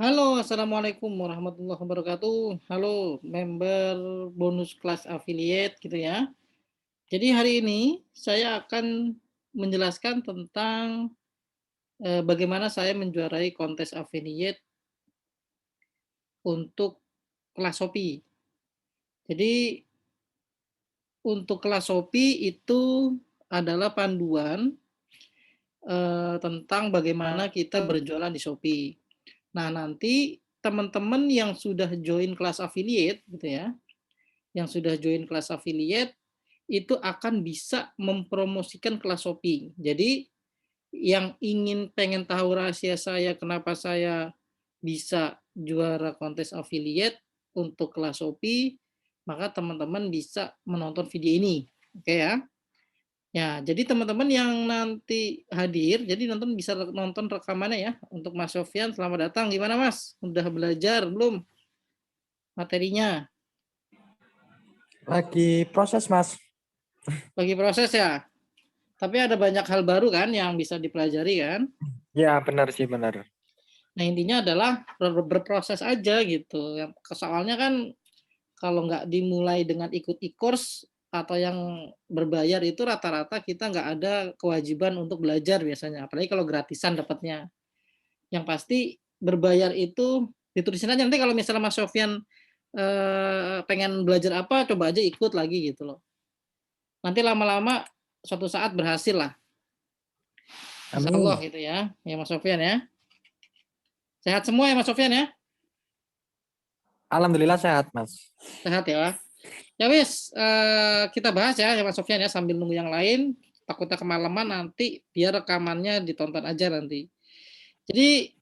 Halo, assalamualaikum warahmatullahi wabarakatuh. Halo, member bonus kelas affiliate gitu ya. Jadi hari ini saya akan menjelaskan tentang bagaimana saya menjuarai kontes affiliate untuk kelas Shopee. Jadi untuk kelas Shopee itu adalah panduan tentang bagaimana kita berjualan di Shopee. Nah, nanti teman-teman yang sudah join kelas affiliate gitu ya, yang sudah join kelas affiliate itu akan bisa mempromosikan kelas Shopee. Jadi yang pengen tahu rahasia saya kenapa saya bisa juara kontes affiliate untuk kelas Shopee, maka teman-teman bisa menonton video ini. Oke ya. Ya, jadi teman-teman yang nanti hadir, jadi bisa nonton rekamannya ya. Untuk Mas Sofyan, selamat datang. Gimana Mas? Udah belajar belum materinya? Lagi proses, Mas. Lagi proses ya? Tapi ada banyak hal baru kan yang bisa dipelajari kan? Ya, benar sih, benar. Nah, intinya adalah berproses aja gitu. Yang soalnya kan kalau nggak dimulai dengan ikut e-course atau yang berbayar itu rata-rata kita nggak ada kewajiban untuk belajar biasanya. Apalagi kalau gratisan dapatnya. Yang pasti berbayar itu ditulisin aja nanti kalau misalnya Mas Sofyan pengen belajar apa coba aja ikut lagi gitu loh. Nanti lama-lama suatu saat berhasil lah. Insya Allah Amin. gitu ya Mas Sofyan ya. Sehat semua ya Mas Sofyan ya. Alhamdulillah sehat, Mas. Sehat ya. Ya wis, kita bahas ya Mas Sofyan ya sambil nunggu yang lain, takutnya kemalaman nanti biar rekamannya ditonton aja nanti. Jadi,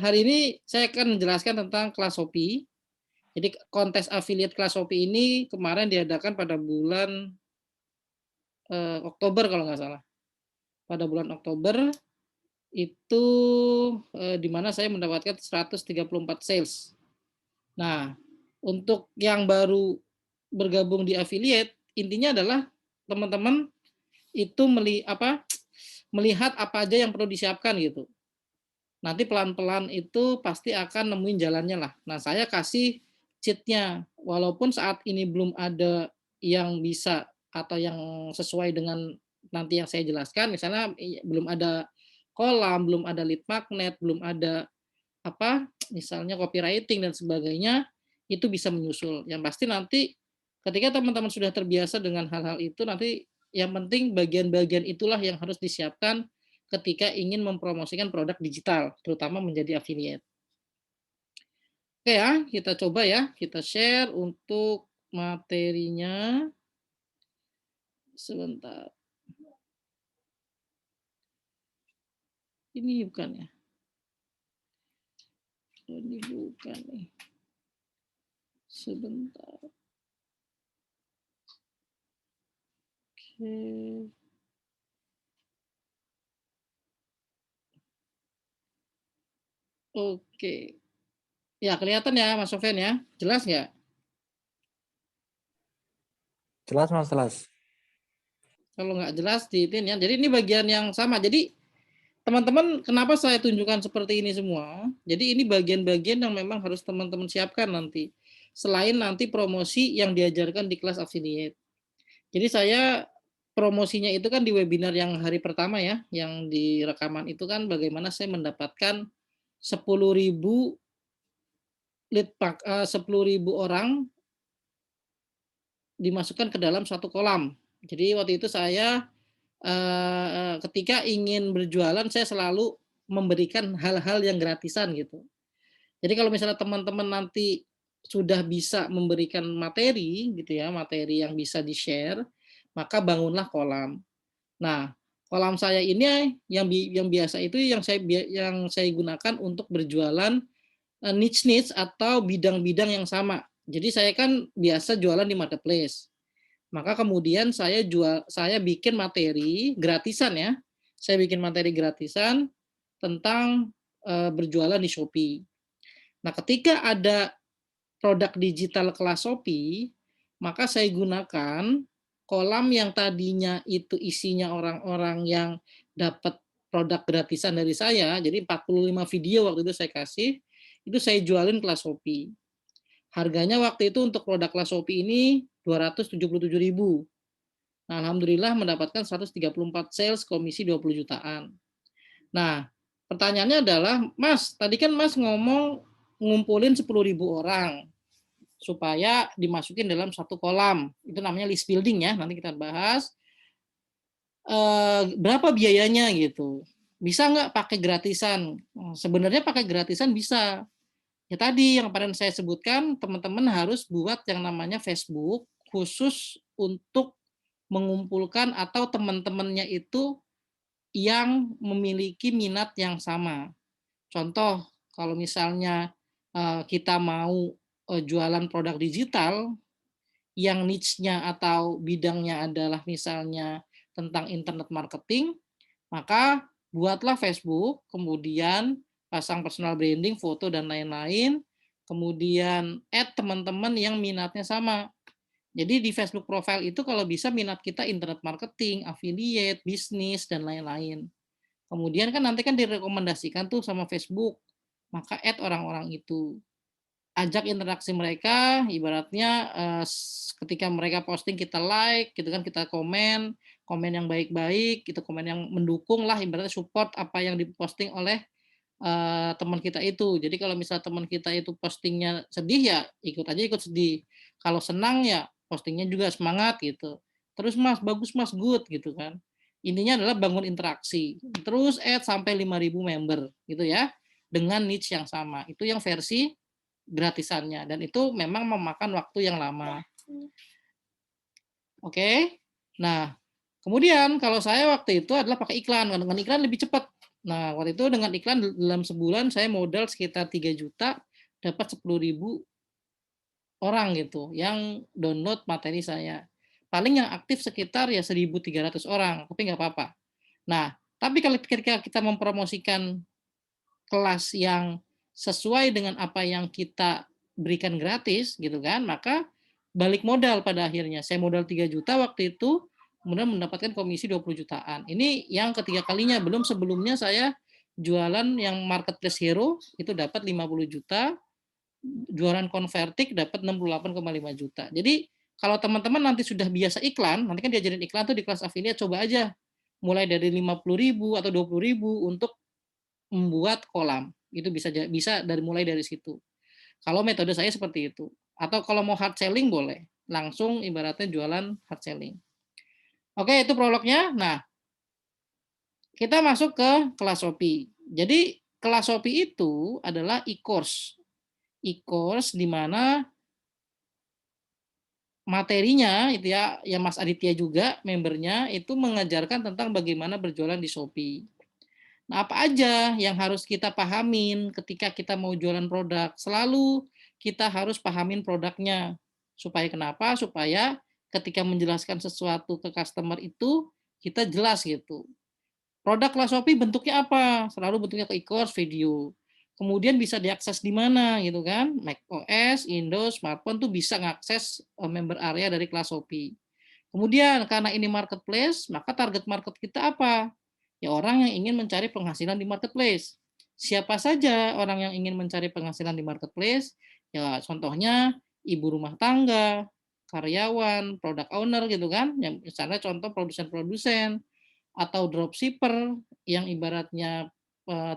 hari ini saya akan menjelaskan tentang kelas Shopee. Jadi kontes affiliate kelas Shopee ini kemarin diadakan pada bulan, Oktober kalau nggak salah. Pada bulan Oktober itu, di mana saya mendapatkan 134 sales. Nah, untuk yang baru bergabung di affiliate, intinya adalah teman-teman itu melihat apa aja yang perlu disiapkan gitu. Nanti pelan-pelan itu pasti akan nemuin jalannya lah. Nah, saya kasih cheat-nya, walaupun saat ini belum ada yang bisa atau yang sesuai dengan nanti yang saya jelaskan, misalnya belum ada kolam, belum ada lead magnet, belum ada misalnya copywriting dan sebagainya, itu bisa menyusul. Yang pasti nanti ketika teman-teman sudah terbiasa dengan hal-hal itu, nanti yang penting bagian-bagian itulah yang harus disiapkan ketika ingin mempromosikan produk digital, terutama menjadi affiliate. Oke ya, kita coba ya, kita share untuk materinya. Sebentar, ini bukan ya? Ini bukan nih. Sebentar. Oke. Oke. Ya, kelihatan ya Mas Sofyan ya? Jelas nggak? Jelas, Mas, jelas. Kalau nggak jelas diitin ya. Jadi ini bagian yang sama. Jadi teman-teman kenapa saya tunjukkan seperti ini semua? Jadi ini bagian-bagian yang memang harus teman-teman siapkan nanti. Selain nanti promosi yang diajarkan di kelas affiliate. Jadi saya promosinya itu kan di webinar yang hari pertama ya, yang di rekaman itu kan bagaimana saya mendapatkan 10.000 10.000 orang dimasukkan ke dalam satu kolam. Jadi waktu itu saya ketika ingin berjualan saya selalu memberikan hal-hal yang gratisan gitu. Jadi kalau misalnya teman-teman nanti sudah bisa memberikan materi gitu ya, materi yang bisa di-share, maka bangunlah kolam. Nah, kolam saya ini yang biasa itu yang saya gunakan untuk berjualan, niche-niche atau bidang-bidang yang sama. Jadi saya kan biasa jualan di marketplace. Maka kemudian saya bikin materi gratisan ya. Saya bikin materi gratisan tentang, berjualan di Shopee. Nah, ketika ada produk digital kelas Shopee, maka saya gunakan kolam yang tadinya itu isinya orang-orang yang dapat produk gratisan dari saya, jadi 45 video waktu itu saya kasih, itu saya jualin kelas Shopee. Harganya waktu itu untuk produk kelas Shopee ini 277.000. Nah, alhamdulillah mendapatkan 134 sales komisi 20 jutaan. Nah, pertanyaannya adalah, Mas, tadi kan Mas ngomong ngumpulin 10.000 orang supaya dimasukin dalam satu kolam. Itu namanya list building ya, nanti kita bahas. Berapa biayanya gitu? Bisa nggak pakai gratisan? Sebenarnya pakai gratisan bisa. Ya tadi yang kemarin saya sebutkan, teman-teman harus buat yang namanya Facebook khusus untuk mengumpulkan atau teman-temannya itu yang memiliki minat yang sama. Contoh, kalau misalnya kita mau jualan produk digital yang niche-nya atau bidangnya adalah misalnya tentang internet marketing, maka buatlah Facebook, kemudian pasang personal branding, foto dan lain-lain, kemudian add teman-teman yang minatnya sama. Jadi di Facebook profile itu kalau bisa minat kita internet marketing, affiliate, bisnis, dan lain-lain. Kemudian kan nanti kan direkomendasikan tuh sama Facebook, maka add orang-orang itu. Ajak interaksi mereka, ibaratnya ketika mereka posting kita like, gitu kan, kita komen, komen yang baik-baik, gitu, komen yang mendukung lah, ibaratnya support apa yang diposting oleh teman kita itu. Jadi kalau misal teman kita itu postingnya sedih ya ikut aja ikut sedih. Kalau senang ya postingnya juga semangat gitu. Terus Mas, bagus Mas, good gitu kan. Intinya adalah bangun interaksi. Terus add sampai 5.000 member gitu ya. Dengan niche yang sama. Itu yang versi gratisannya dan itu memang memakan waktu yang lama. Oke. Nah, kemudian kalau saya waktu itu adalah pakai iklan. Dengan iklan lebih cepat. Nah, waktu itu dengan iklan dalam sebulan saya modal sekitar 3 juta, dapat 10.000 orang gitu yang download materi saya. Paling yang aktif sekitar ya 1.300 orang, tapi nggak apa-apa. Nah, tapi kalau ketika kita mempromosikan kelas yang sesuai dengan apa yang kita berikan gratis gitu kan, maka balik modal pada akhirnya. Saya modal 3 juta waktu itu, kemudian mendapatkan komisi 20 jutaan. Ini yang ketiga kalinya, belum sebelumnya saya jualan yang marketplace hero itu dapat 50 juta, jualan konvertik dapat 68,5 juta. Jadi kalau teman-teman nanti sudah biasa iklan, nanti kan diajarin iklan tuh di kelas affiliate, coba aja mulai dari 50.000 atau 20.000 untuk membuat kolam. Itu bisa mulai dari situ. Kalau metode saya seperti itu. Atau kalau mau hard selling boleh. Langsung ibaratnya jualan hard selling. Oke, itu prolognya. Nah, kita masuk ke kelas Shopee. Jadi kelas Shopee itu adalah e-course. E-course di mana materinya itu ya, yang Mas Aditya juga membernya itu mengajarkan tentang bagaimana berjualan di Shopee. Nah, apa aja yang harus kita pahamin ketika kita mau jualan produk? Selalu kita harus pahamin produknya. Supaya kenapa? Supaya ketika menjelaskan sesuatu ke customer itu kita jelas gitu. Produk kelas Shopee bentuknya apa? Selalu bentuknya ke e-course, video. Kemudian bisa diakses di mana gitu kan? macOS, Windows, smartphone tuh bisa ngakses member area dari kelas Shopee. Kemudian karena ini marketplace, maka target market kita apa? Ya orang yang ingin mencari penghasilan di marketplace. Siapa saja orang yang ingin mencari penghasilan di marketplace? Ya contohnya ibu rumah tangga, karyawan, product owner gitu kan. Yang misalnya contoh produsen-produsen atau dropshipper yang ibaratnya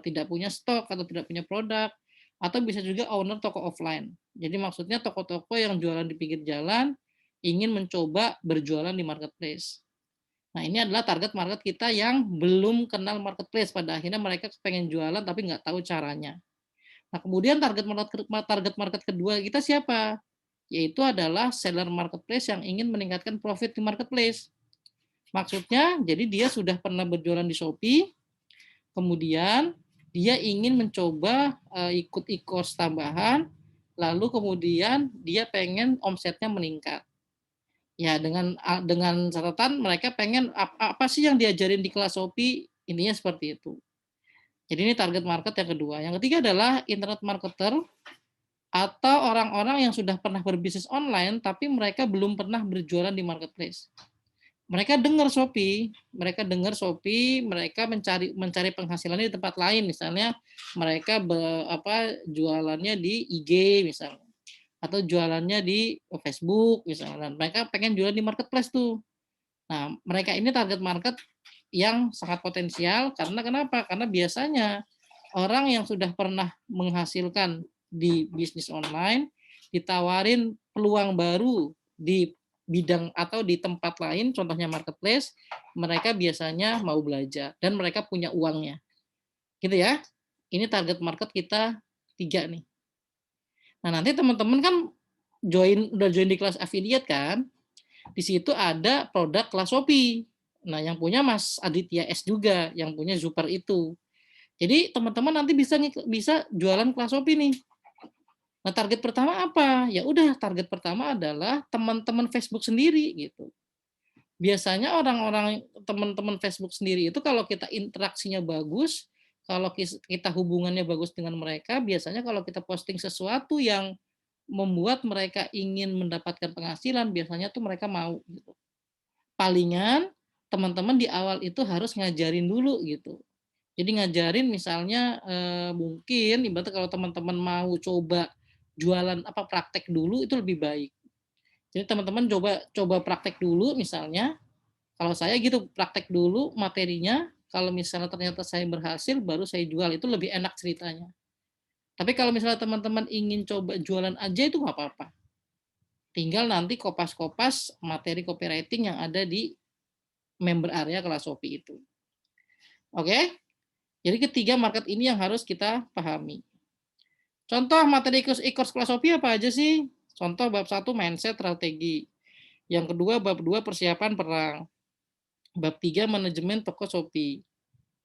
tidak punya stok atau tidak punya produk, atau bisa juga owner toko offline. Jadi maksudnya toko-toko yang jualan di pinggir jalan ingin mencoba berjualan di marketplace. Nah, ini adalah target market kita yang belum kenal marketplace. Pada akhirnya mereka pengen jualan tapi nggak tahu caranya. Nah, kemudian target market kedua kita siapa? Yaitu adalah seller marketplace yang ingin meningkatkan profit di marketplace. Maksudnya, jadi dia sudah pernah berjualan di Shopee, kemudian dia ingin mencoba ikut e-course tambahan, lalu kemudian dia pengen omsetnya meningkat. Ya dengan catatan mereka pengen apa sih yang diajarin di kelas Shopee, intinya seperti itu. Jadi ini target market yang kedua. Yang ketiga adalah internet marketer atau orang-orang yang sudah pernah berbisnis online tapi mereka belum pernah berjualan di marketplace. Mereka dengar Shopee, mereka mencari penghasilannya di tempat lain, misalnya mereka jualannya di IG misalnya, atau jualannya di Facebook misalnya, dan mereka pengen jualan di marketplace tuh. Nah, mereka ini target market yang sangat potensial karena kenapa? Karena biasanya orang yang sudah pernah menghasilkan di bisnis online ditawarin peluang baru di bidang atau di tempat lain, contohnya marketplace, mereka biasanya mau belajar dan mereka punya uangnya. Gitu ya. Ini target market kita 3 nih. Nah, nanti teman-teman kan udah join di kelas affiliate kan? Di situ ada produk kelas Shopee. Nah, yang punya Mas Aditya S juga, yang punya Super itu. Jadi teman-teman nanti bisa jualan kelas Shopee nih. Nah, target pertama apa? Ya udah, target pertama adalah teman-teman Facebook sendiri gitu. Biasanya teman-teman Facebook sendiri itu kalau kita interaksinya bagus, kalau kita hubungannya bagus dengan mereka, biasanya kalau kita posting sesuatu yang membuat mereka ingin mendapatkan penghasilan, biasanya tuh mereka mau gitu. Palingan teman-teman di awal itu harus ngajarin dulu gitu. Jadi ngajarin misalnya mungkin ibaratnya kalau teman-teman mau coba jualan praktek dulu itu lebih baik. Jadi teman-teman coba coba praktek dulu misalnya, kalau saya gitu praktek dulu materinya, kalau misalnya ternyata saya berhasil baru saya jual, itu lebih enak ceritanya. Tapi kalau misalnya teman-teman ingin coba jualan aja itu nggak apa-apa. Tinggal nanti kopas-kopas materi copywriting yang ada di member area kelas Shopee itu. Oke? Jadi ketiga market ini yang harus kita pahami. Contoh materi e-course kelas Shopee apa aja sih? Contoh bab 1 mindset strategi. Yang kedua bab 2 persiapan perang. Bab 3 manajemen toko Shopee.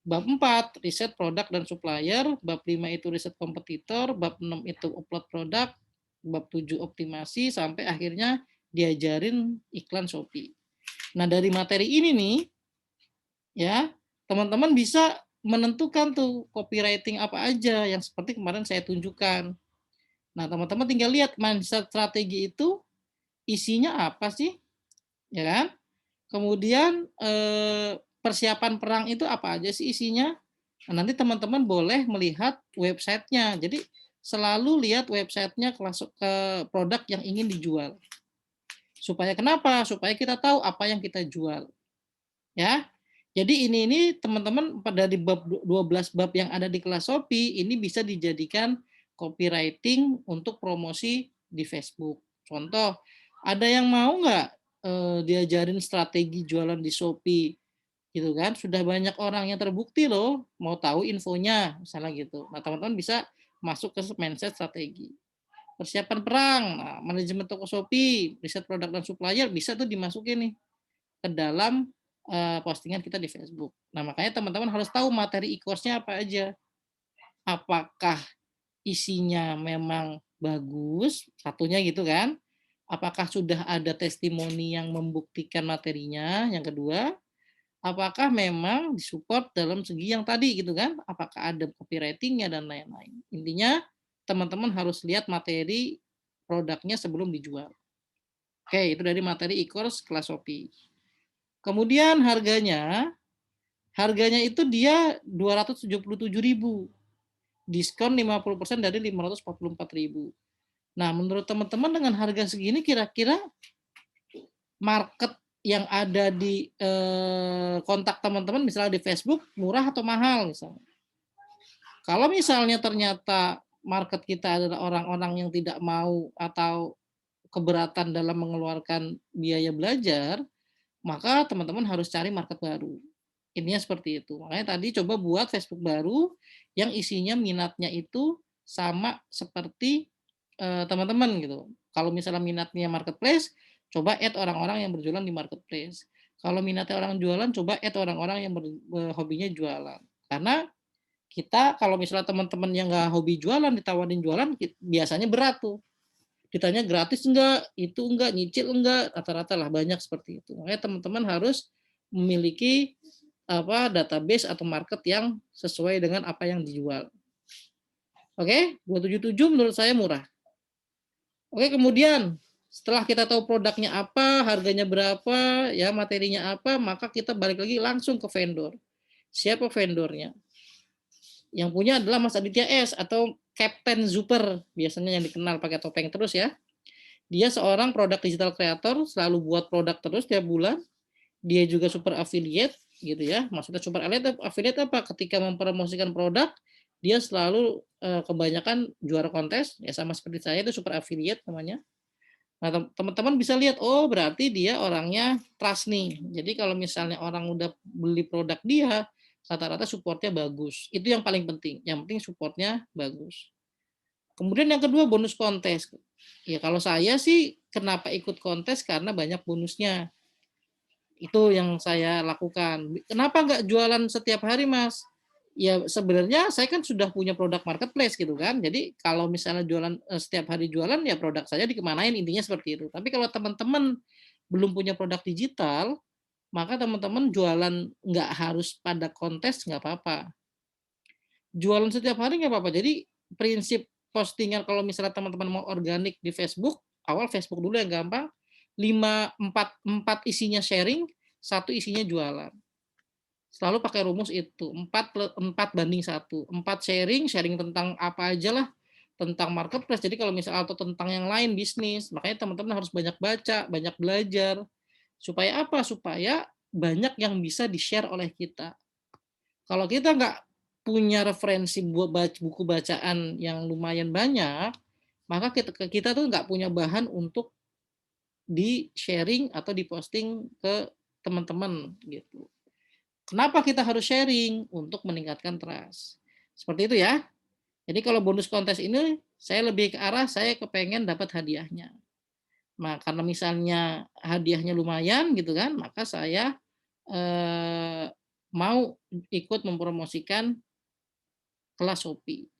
Bab 4 riset produk dan supplier. Bab 5 itu riset kompetitor. Bab 6 itu upload produk. Bab 7 optimasi sampai akhirnya diajarin iklan Shopee. Nah, dari materi ini nih ya, teman-teman bisa menentukan tuh copywriting apa aja yang seperti kemarin saya tunjukkan. Nah, teman-teman tinggal lihat mindset strategi itu isinya apa sih, ya kan? Kemudian persiapan perang itu apa aja sih isinya? Nah, nanti teman-teman boleh melihat websitenya. Jadi selalu lihat websitenya ke produk yang ingin dijual. Supaya kenapa? Supaya kita tahu apa yang kita jual. Ya. Jadi ini teman-teman dari bab 12 bab yang ada di kelas Shopee ini bisa dijadikan copywriting untuk promosi di Facebook. Contoh, ada yang mau nggak diajarin strategi jualan di Shopee gitu kan? Sudah banyak orang yang terbukti loh, mau tahu infonya misalnya gitu. Nah, teman-teman bisa masuk ke mindset strategi. Persiapan perang, nah, manajemen toko Shopee, riset produk dan supplier bisa tuh dimasukin nih ke dalam postingan kita di Facebook. Nah, makanya teman-teman harus tahu materi e-course-nya apa aja. Apakah isinya memang bagus, satunya gitu kan? Apakah sudah ada testimoni yang membuktikan materinya? Yang kedua, apakah memang disupport dalam segi yang tadi gitu kan? Apakah ada copywriting-nya dan lain-lain. Intinya teman-teman harus lihat materi produknya sebelum dijual. Oke, itu dari materi e-course kelas Shopee. Kemudian harganya itu dia 277.000. Diskon 50% dari 544.000. Nah, menurut teman-teman dengan harga segini kira-kira market yang ada di kontak teman-teman misalnya di Facebook murah atau mahal misalnya. Kalau misalnya ternyata market kita adalah orang-orang yang tidak mau atau keberatan dalam mengeluarkan biaya belajar, maka teman-teman harus cari market baru. Intinya seperti itu. Makanya tadi coba buat Facebook baru yang isinya minatnya itu sama seperti teman-teman gitu. Kalau misalnya minatnya marketplace, coba add orang-orang yang berjualan di marketplace. Kalau minatnya orang jualan, coba add orang-orang yang hobinya jualan. Karena kita kalau misalnya teman-teman yang nggak hobi jualan ditawarin jualan, biasanya berat tuh. Ditanya gratis enggak, itu enggak, nyicil enggak, rata-rata lah banyak seperti itu. Makanya teman-teman harus memiliki database atau market yang sesuai dengan apa yang dijual. Oke, 277 menurut saya murah. Oke, kemudian Setelah kita tahu produknya apa, harganya berapa, ya materinya apa, maka kita balik lagi langsung ke vendor. Siapa vendornya? Yang punya adalah Mas Aditya S atau Captain Zuper, biasanya yang dikenal pakai topeng terus ya. Dia seorang produk digital creator, selalu buat produk terus tiap bulan. Dia juga super affiliate gitu ya. Maksudnya super affiliate apa? Ketika mempromosikan produk, dia selalu kebanyakan juara kontes, ya sama seperti saya itu super affiliate namanya. Nah, teman-teman bisa lihat, oh berarti dia orangnya trust nih. Jadi kalau misalnya orang udah beli produk dia, rata-rata supportnya bagus. Itu yang paling penting. Yang penting supportnya bagus. Kemudian yang kedua bonus kontes. Ya kalau saya sih kenapa ikut kontes karena banyak bonusnya. Itu yang saya lakukan. Kenapa nggak jualan setiap hari, Mas? Ya sebenarnya saya kan sudah punya produk marketplace gitu kan. Jadi kalau misalnya jualan setiap hari jualan ya produk saya dikemanain, intinya seperti itu. Tapi kalau teman-teman belum punya produk digital, maka teman-teman jualan nggak harus pada kontes nggak apa-apa. Jualan setiap hari nggak apa-apa. Jadi prinsip postingan kalau misalnya teman-teman mau organik di Facebook, awal Facebook dulu yang gampang, 4 isinya sharing, 1 isinya jualan. Selalu pakai rumus itu, 4:1. 4 sharing, sharing tentang apa aja lah, tentang marketplace. Jadi kalau misalnya atau tentang yang lain bisnis, makanya teman-teman harus banyak baca, banyak belajar. Supaya apa? Supaya banyak yang bisa di-share oleh kita. Kalau kita nggak punya referensi buat buku bacaan yang lumayan banyak, maka kita tuh nggak punya bahan untuk di-sharing atau di-posting ke teman-teman gitu. Kenapa kita harus sharing? Untuk meningkatkan trust. Seperti itu ya. Jadi kalau bonus kontes ini saya lebih ke arah saya kepengen dapat hadiahnya. Nah, karena misalnya hadiahnya lumayan gitu kan, maka saya eh, mau ikut mempromosikan kelas Shopee.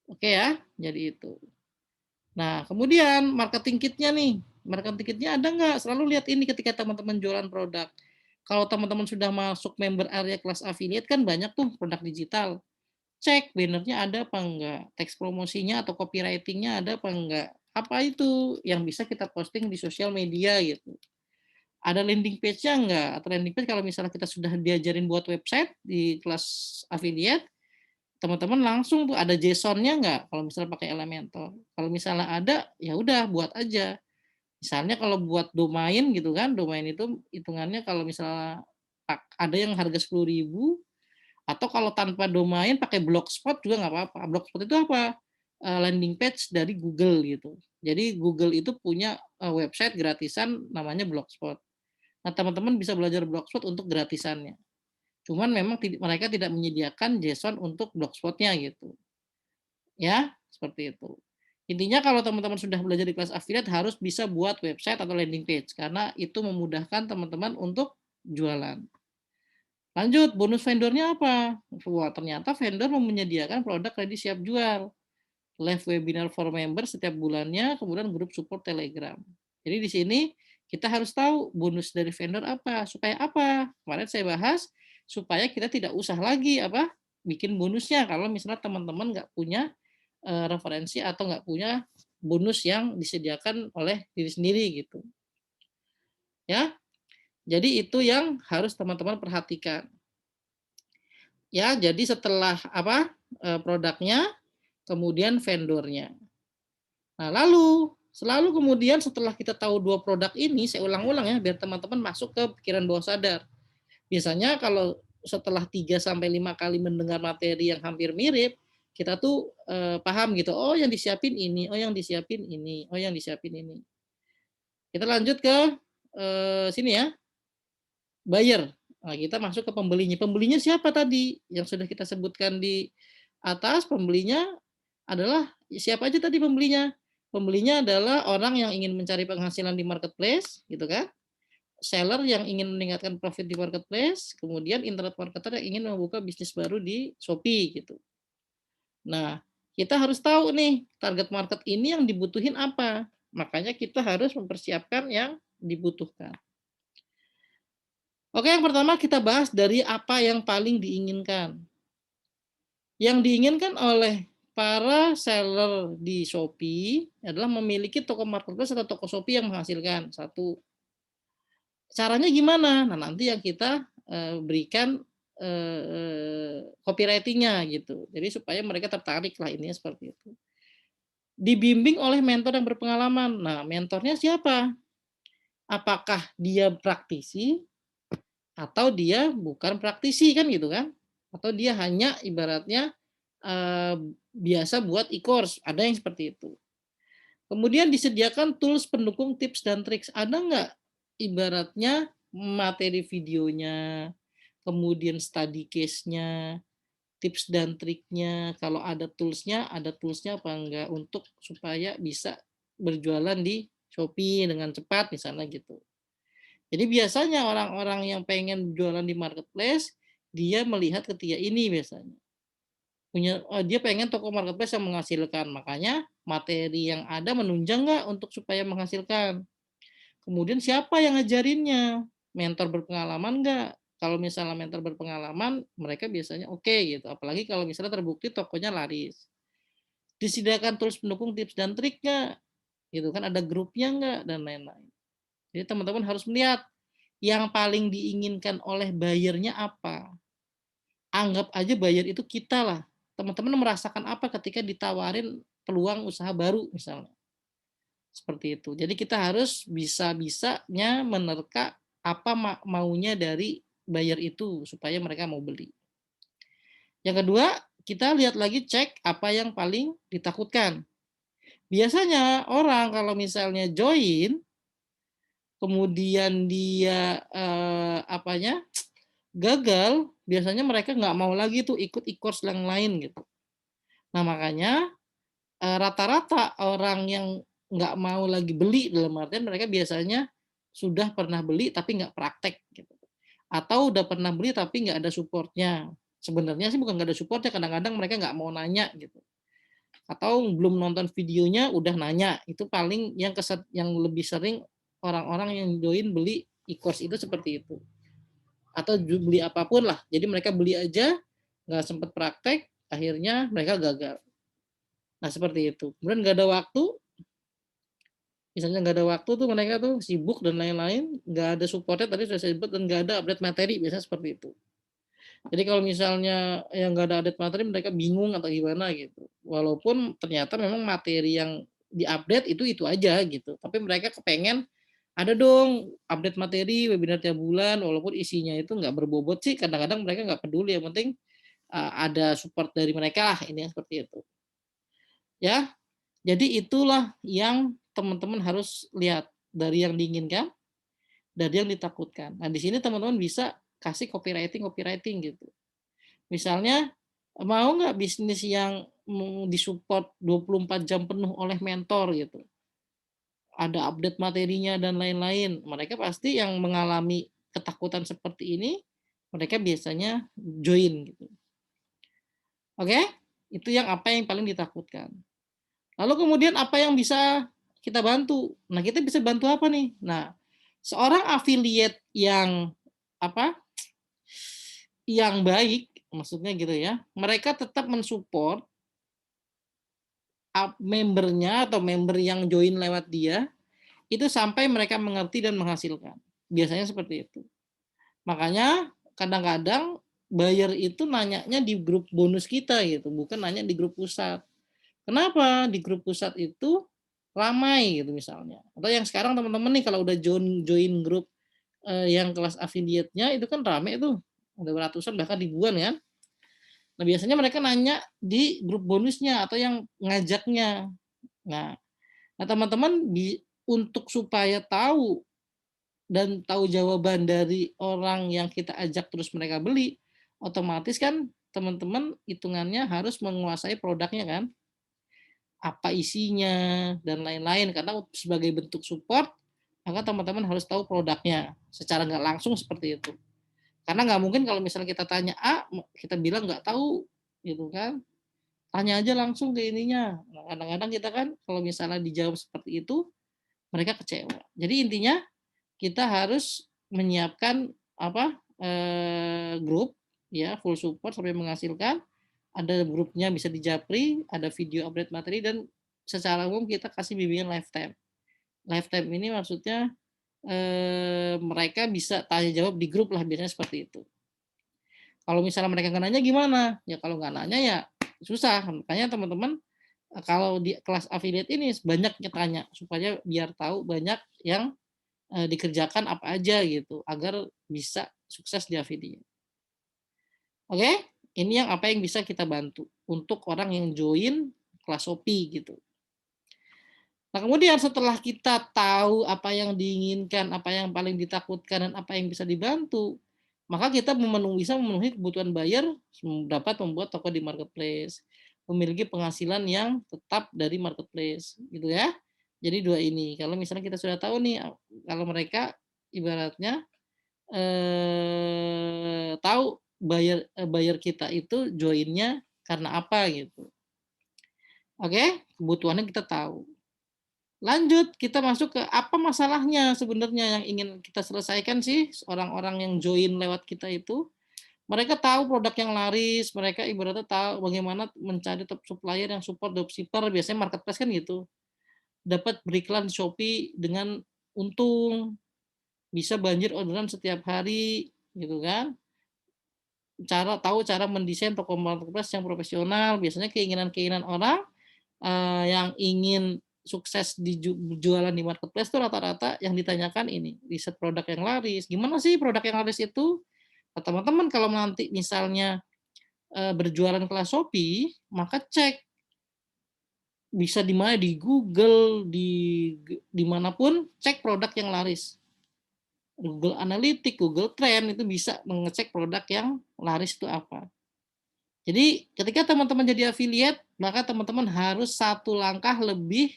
Oke ya, jadi itu. Nah, kemudian marketing kitnya nih. Marketing kitnya ada nggak? Selalu lihat ini ketika teman-teman jualan produk. Kalau teman-teman sudah masuk member area kelas affiliate kan banyak tuh produk digital. Cek bannernya ada apa enggak, teks promosinya atau copywritingnya ada apa enggak. Apa itu yang bisa kita posting di sosial media gitu. Ada landing page-nya enggak? Atau landing page kalau misalnya kita sudah diajarin buat website di kelas affiliate, teman-teman langsung tuh ada JSON-nya enggak? Kalau misalnya pakai Elementor. Kalau misalnya ada, ya udah buat aja. Misalnya kalau buat domain gitu kan, domain itu hitungannya kalau misalnya ada yang harga 10.000 atau kalau tanpa domain pakai blogspot juga nggak apa-apa. Blogspot itu apa? Landing page dari Google gitu. Jadi Google itu punya website gratisan namanya Blogspot. Nah, teman-teman bisa belajar Blogspot untuk gratisannya. Cuman memang mereka tidak menyediakan JSON untuk Blogspotnya gitu. Ya, seperti itu. Intinya kalau teman-teman sudah belajar di kelas affiliate harus bisa buat website atau landing page karena itu memudahkan teman-teman untuk jualan. Lanjut, bonus vendornya apa? Wah, ternyata vendor menyediakan produk ready siap jual. Live webinar for member setiap bulannya, kemudian grup support Telegram. Jadi di sini kita harus tahu bonus dari vendor apa, supaya apa? Kemarin saya bahas supaya kita tidak usah lagi apa bikin bonusnya kalau misalnya teman-teman nggak punya referensi atau nggak punya bonus yang disediakan oleh diri sendiri gitu. Ya, jadi itu yang harus teman-teman perhatikan. Ya, jadi setelah apa produknya, kemudian vendornya. Nah, lalu selalu kemudian setelah kita tahu 2 produk ini, saya ulang-ulang ya biar teman-teman masuk ke pikiran bawah sadar. Biasanya kalau setelah 3 sampai 5 kali mendengar materi yang hampir mirip, kita tuh paham gitu. Oh, yang disiapin ini, oh yang disiapin ini, oh yang disiapin ini. Kita lanjut ke sini ya, buyer. Nah, kita masuk ke pembelinya. Pembelinya siapa tadi? Yang sudah kita sebutkan di atas, pembelinya adalah siapa aja tadi pembelinya? Pembelinya adalah orang yang ingin mencari penghasilan di marketplace, gitu kan? Seller yang ingin meningkatkan profit di marketplace, kemudian internet marketer yang ingin membuka bisnis baru di Shopee, gitu. Nah, kita harus tahu nih target market ini yang dibutuhin apa. Makanya kita harus mempersiapkan yang dibutuhkan. Oke, yang pertama kita bahas dari apa yang paling diinginkan. Yang diinginkan oleh para seller di Shopee adalah memiliki toko marketplace atau toko Shopee yang menghasilkan, satu. Caranya gimana? Nah, nanti yang kita, berikan, copywriting-nya gitu. Jadi supaya mereka tertarik lah, intinya seperti itu. Dibimbing oleh mentor yang berpengalaman. Nah, mentornya siapa? Apakah dia praktisi atau dia bukan praktisi, kan gitu kan? Atau dia hanya ibaratnya, eee, biasa buat e-course, ada yang seperti itu. Kemudian disediakan tools pendukung tips dan triks. Ada nggak ibaratnya materi videonya, kemudian study case-nya, tips dan triknya, kalau ada tools-nya apa enggak untuk supaya bisa berjualan di Shopee dengan cepat misalnya gitu. Jadi biasanya orang-orang yang pengen jualan di marketplace, dia melihat ketiga ini biasanya. Dia pengen toko marketplace yang menghasilkan, makanya materi yang ada menunjang nggak untuk supaya menghasilkan. Kemudian siapa yang ngajarinnya? Mentor berpengalaman nggak? Kalau misalnya mentor berpengalaman, mereka biasanya oke gitu, apalagi kalau misalnya terbukti tokonya laris. Disediakan tools pendukung tips dan trik nggak? Gitu kan, ada grupnya nggak? Dan lain-lain. Jadi teman-teman harus melihat yang paling diinginkan oleh buyernya apa. Anggap aja buyer itu kita lah. Teman-teman merasakan apa ketika ditawarin peluang usaha baru misalnya. Seperti itu. Jadi kita harus bisa-bisanya menerka apa maunya dari buyer itu supaya mereka mau beli. Yang kedua, kita lihat lagi cek apa yang paling ditakutkan. Biasanya orang kalau misalnya join, kemudian dia apanya gagal, biasanya mereka nggak mau lagi tuh ikut e-course yang lain gitu. Nah makanya rata-rata orang yang nggak mau lagi beli, dalam artian mereka biasanya sudah pernah beli tapi nggak praktek gitu. Atau udah pernah beli tapi nggak ada supportnya. Sebenarnya sih bukan nggak ada supportnya, kadang-kadang mereka nggak mau nanya gitu. Atau belum nonton videonya udah nanya. Itu paling yang lebih sering orang-orang yang join beli e-course itu seperti itu. Atau beli apapun lah. Jadi mereka beli aja, nggak sempat praktek, akhirnya mereka gagal. Nah seperti itu. Kemudian nggak ada waktu, misalnya nggak ada waktu tuh mereka tuh sibuk dan lain-lain, nggak ada supportnya tadi sudah saya sebut, dan nggak ada update materi, biasanya seperti itu. Jadi kalau misalnya yang nggak ada update materi mereka bingung atau gimana gitu. Walaupun ternyata memang materi yang diupdate itu aja gitu. Tapi mereka kepengen ada dong update materi webinar tiap bulan, walaupun isinya itu nggak berbobot sih. Kadang-kadang mereka nggak peduli. Yang penting ada support dari mereka lah, ini seperti itu. Ya, jadi itulah yang teman-teman harus lihat dari yang diinginkan, dari yang ditakutkan. Nah, di sini teman-teman bisa kasih copywriting gitu. Misalnya, mau nggak bisnis yang disupport 24 jam penuh oleh mentor gitu. Ada update materinya dan lain-lain. Mereka pasti yang mengalami ketakutan seperti ini, mereka biasanya join gitu. Oke? Itu yang paling ditakutkan. Lalu kemudian apa yang bisa kita bantu? Nah, kita bisa bantu apa nih? Nah, seorang affiliate yang apa? Yang baik, maksudnya gitu ya. Mereka tetap mensupport membernya atau member yang join lewat dia itu sampai mereka mengerti dan menghasilkan. Biasanya seperti itu. Makanya kadang-kadang buyer itu nanyanya di grup bonus kita gitu, bukan nanya di grup pusat. Kenapa? Di grup pusat itu ramai gitu misalnya. Atau yang sekarang teman-teman nih kalau udah join join grup yang kelas affiliate-nya itu kan rame tuh. Ada ratusan bahkan ribuan kan. Nah, biasanya mereka nanya di grup bonusnya atau yang ngajaknya. Nah, teman-teman untuk supaya tahu dan tahu jawaban dari orang yang kita ajak terus mereka beli, otomatis kan teman-teman hitungannya harus menguasai produknya kan, apa isinya dan lain-lain, karena sebagai bentuk support, maka teman-teman harus tahu produknya, secara nggak langsung seperti itu. Karena nggak mungkin kalau misalnya kita tanya A, kita bilang nggak tahu, gitu kan. Tanya aja langsung ke ininya. Nah, kadang-kadang kita kan kalau misalnya dijawab seperti itu, mereka kecewa. Jadi intinya kita harus menyiapkan grup ya full support sampai menghasilkan. ada grupnya bisa di Japri, ada video update materi, dan secara umum kita kasih bimbingan lifetime. Lifetime ini maksudnya, mereka bisa tanya jawab di grup lah, biasanya seperti itu. Kalau misalnya mereka nggak nanya gimana? Ya kalau nggak nanya ya susah. Makanya teman-teman, kalau di kelas affiliate ini banyaknya tanya supaya biar tahu banyak yang, dikerjakan apa aja gitu, agar bisa sukses di affiliate. Oke? Ini yang apa yang bisa kita bantu untuk orang yang join kelas Shopee gitu. Nah, kemudian setelah kita tahu apa yang diinginkan, apa yang paling ditakutkan, dan apa yang bisa dibantu, maka kita bisa memenuhi kebutuhan buyer, dapat membuat toko di marketplace, memiliki penghasilan yang tetap dari marketplace, gitu ya. Jadi dua ini, kalau misalnya kita sudah tahu nih, kalau mereka ibaratnya tahu buyer kita itu joinnya karena apa gitu. Oke, kebutuhannya kita tahu. Lanjut, kita masuk ke apa masalahnya sebenarnya yang ingin kita selesaikan sih orang-orang yang join lewat kita itu. Mereka tahu produk yang laris, mereka ibaratnya tahu bagaimana mencari top supplier yang support dropshipper, biasanya marketplace kan gitu. Dapat beriklan di Shopee dengan untung, bisa banjir orderan setiap hari, gitu kan. Cara mendesain toko marketplace yang profesional, biasanya keinginan-keinginan orang, yang ingin sukses di jualan di marketplace tuh rata-rata yang ditanyakan ini, riset produk yang laris. Gimana sih produk yang laris itu? Nah, teman-teman kalau nanti misalnya, berjualan kelas Shopee, maka cek bisa di mana, di Google, di manapun, cek produk yang laris. Google Analytics, Google Trend itu bisa mengecek produk yang laris itu apa. Jadi ketika teman-teman jadi affiliate, maka teman-teman harus satu langkah lebih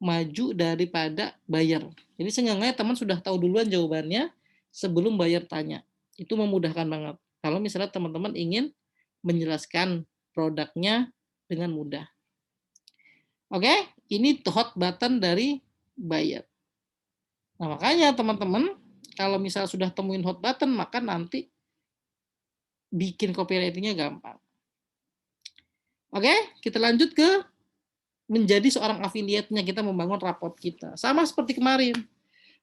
maju daripada buyer. Jadi seenggaknya teman sudah tahu duluan jawabannya sebelum buyer tanya. Itu memudahkan banget. Kalau misalnya teman-teman ingin menjelaskan produknya dengan mudah. Oke, ini hot button dari buyer. Nah, makanya teman-teman kalau misalnya sudah temuin hot button, maka nanti bikin copywriting-nya gampang. Oke, kita lanjut ke menjadi seorang affiliate-nya, kita membangun raport kita. Sama seperti kemarin.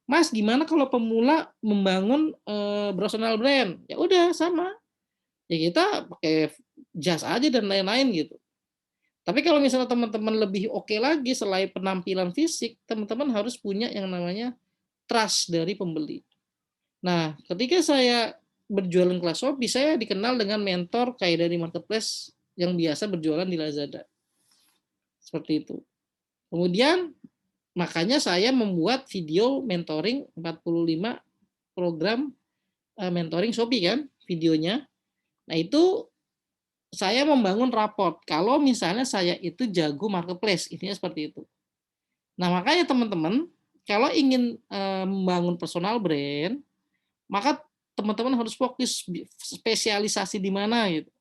Mas, gimana kalau pemula membangun personal brand? Ya udah sama. Ya kita pakai jas aja dan lain-lain gitu. Tapi kalau misalnya teman-teman lebih oke lagi selain penampilan fisik, teman-teman harus punya yang namanya trust dari pembeli. Nah, ketika saya berjualan kelas Shopee, saya dikenal dengan mentor kayak dari marketplace yang biasa berjualan di Lazada. Seperti itu. Kemudian makanya saya membuat video mentoring 45 program mentoring Shopee kan videonya. Nah, itu saya membangun raport kalau misalnya saya itu jago marketplace, intinya seperti itu. Nah, makanya teman-teman kalau ingin membangun personal brand, maka teman-teman harus fokus spesialisasi di mana gitu.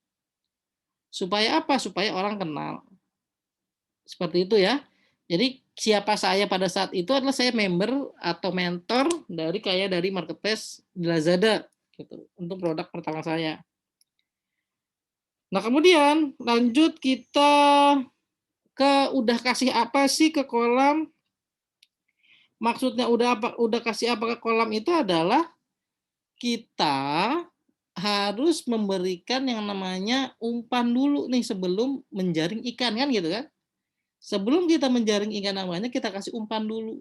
Supaya apa? Supaya orang kenal. Seperti itu ya. Jadi siapa saya pada saat itu adalah saya member atau mentor dari marketplace di Lazada gitu untuk produk pertama saya. Nah, kemudian lanjut kita ke udah kasih apa sih ke kolam? Maksudnya udah kasih apa ke kolam itu adalah kita harus memberikan yang namanya umpan dulu nih sebelum menjaring ikan kan gitu kan. Sebelum kita menjaring ikan namanya kita kasih umpan dulu.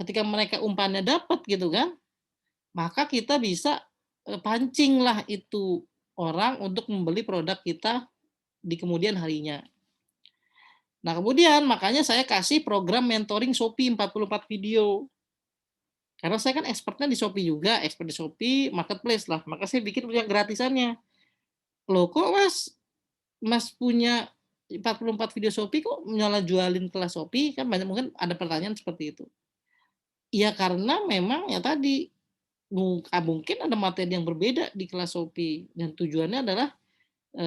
Ketika mereka umpannya dapat gitu kan, maka kita bisa pancinglah itu orang untuk membeli produk kita di kemudian harinya. Nah, kemudian makanya saya kasih program mentoring Shopee 44 video. Karena saya kan expertnya di Shopee juga, expert di Shopee, marketplace lah. Maka saya bikin yang gratisannya. Loh kok Mas punya 44 video Shopee kok nyala jualin kelas Shopee? Kan banyak mungkin ada pertanyaan seperti itu. Ya karena memang ya tadi mungkin ada materi yang berbeda di kelas Shopee dan tujuannya adalah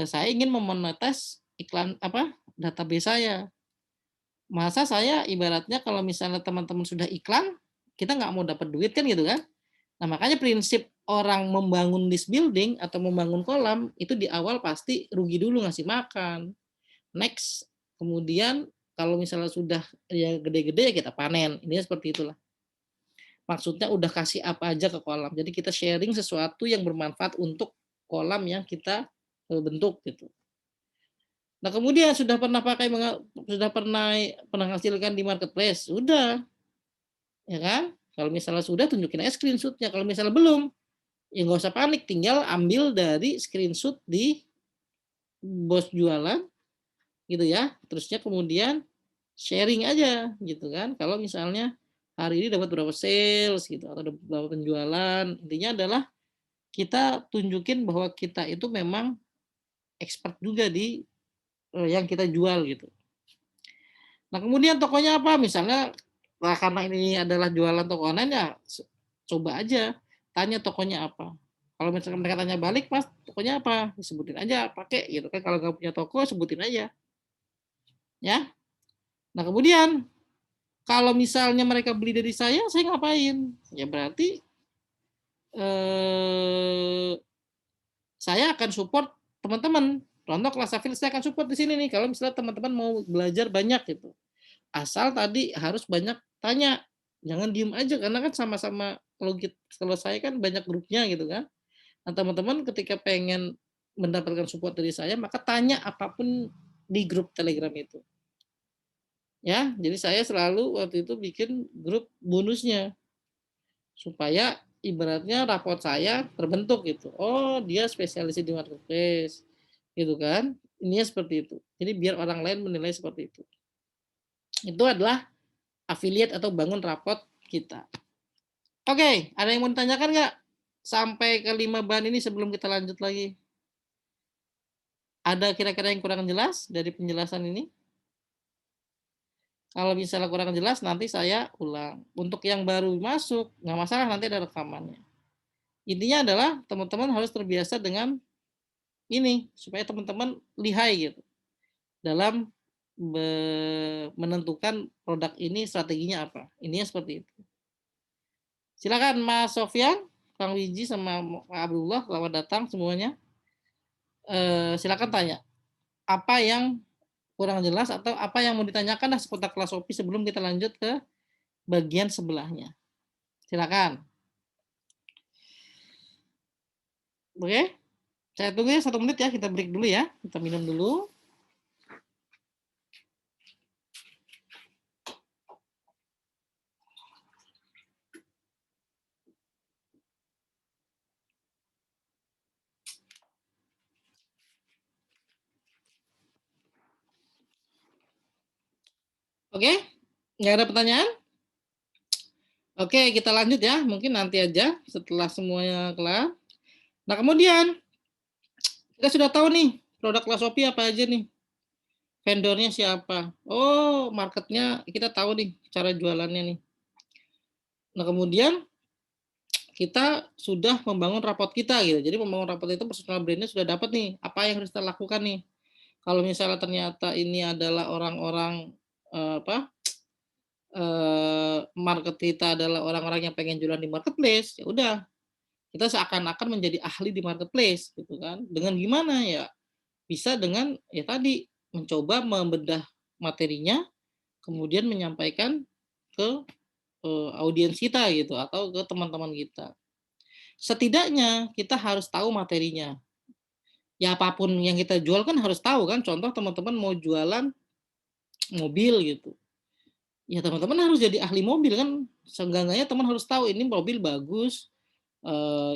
saya ingin memonetis iklan database saya. Masa saya ibaratnya kalau misalnya teman-teman sudah iklan, kita nggak mau dapat duit kan gitu kan. Nah, makanya prinsip orang membangun list building atau membangun kolam, itu di awal pasti rugi dulu ngasih makan. Next, kemudian kalau misalnya sudah ya gede-gede ya kita panen. Ini seperti itulah. Maksudnya udah kasih apa aja ke kolam. Jadi kita sharing sesuatu yang bermanfaat untuk kolam yang kita bentuk gitu. Nah kemudian sudah pernah sudah pernah menghasilkan di marketplace, sudah, ya kan? Kalau misalnya sudah tunjukin aja screenshotnya. Kalau misalnya belum, ya nggak usah panik, tinggal ambil dari screenshot di bos jualan gitu ya. Terusnya kemudian sharing aja gitu kan. Kalau misalnya hari ini dapat berapa sales gitu atau dapat berapa penjualan, intinya adalah kita tunjukin bahwa kita itu memang expert juga di yang kita jual gitu. Nah kemudian tokonya apa? Misalnya karena ini adalah jualan toko online ya coba aja tanya tokonya apa. Kalau misalkan mereka tanya balik, Mas, tokonya apa? Sebutin aja, pakai gitu kan. Kalau nggak punya toko, sebutin aja, ya. Nah kemudian kalau misalnya mereka beli dari saya ngapain? Ya berarti saya akan support teman-teman. Contoh kelas Afil saya akan support di sini nih. Kalau misalnya teman-teman mau belajar banyak gitu. Asal tadi harus banyak tanya. Jangan diem aja karena kan sama-sama kalau saya kan banyak grupnya gitu kan. Nah, teman-teman ketika pengen mendapatkan support dari saya maka tanya apapun di grup Telegram itu. Ya, jadi saya selalu waktu itu bikin grup bonusnya supaya ibaratnya raport saya terbentuk gitu. Oh, dia spesialis di marketplace. Gitu kan? Ininya seperti itu. Jadi biar orang lain menilai seperti itu. Itu adalah affiliate atau bangun raport kita. Oke, ada yang mau ditanyakan nggak? Sampai ke 5 bahan ini sebelum kita lanjut lagi. Ada kira-kira yang kurang jelas dari penjelasan ini? Kalau misalnya kurang jelas nanti saya ulang. Untuk yang baru masuk, nggak masalah nanti ada rekamannya. Intinya adalah teman-teman harus terbiasa dengan ini supaya teman-teman lihai gitu dalam menentukan produk ini strateginya apa. Ininya seperti itu. Silakan Mas Sofyan, Kang Wiji sama Pak Abdullah, selamat datang semuanya. Silakan tanya apa yang kurang jelas atau apa yang mau ditanyakan lah seputar kelas OP sebelum kita lanjut ke bagian sebelahnya. Silakan. Oke, saya tunggu ya 1 menit ya, kita break dulu ya, kita minum dulu. Oke, nggak ada pertanyaan? Oke, kita lanjut ya, mungkin nanti aja setelah semuanya kelar. Nah kemudian kita sudah tahu nih produk kelas OP apa aja nih, vendornya siapa. Oh, marketnya kita tahu nih cara jualannya nih. Nah kemudian kita sudah membangun rapot kita gitu. Jadi membangun rapot itu personal brandnya sudah dapat nih apa yang harus kita lakukan nih. Kalau misalnya ternyata ini adalah orang-orang market kita adalah orang-orang yang pengen jualan di marketplace, ya udah kita seakan-akan menjadi ahli di marketplace gitu kan. Dengan gimana ya? Bisa dengan ya tadi mencoba membedah materinya, kemudian menyampaikan ke audiens kita gitu atau ke teman-teman kita. Setidaknya kita harus tahu materinya. Ya apapun yang kita jual kan harus tahu kan. Contoh teman-teman mau jualan mobil gitu. Ya teman-teman harus jadi ahli mobil kan. Seenggaknya teman harus tahu ini mobil bagus.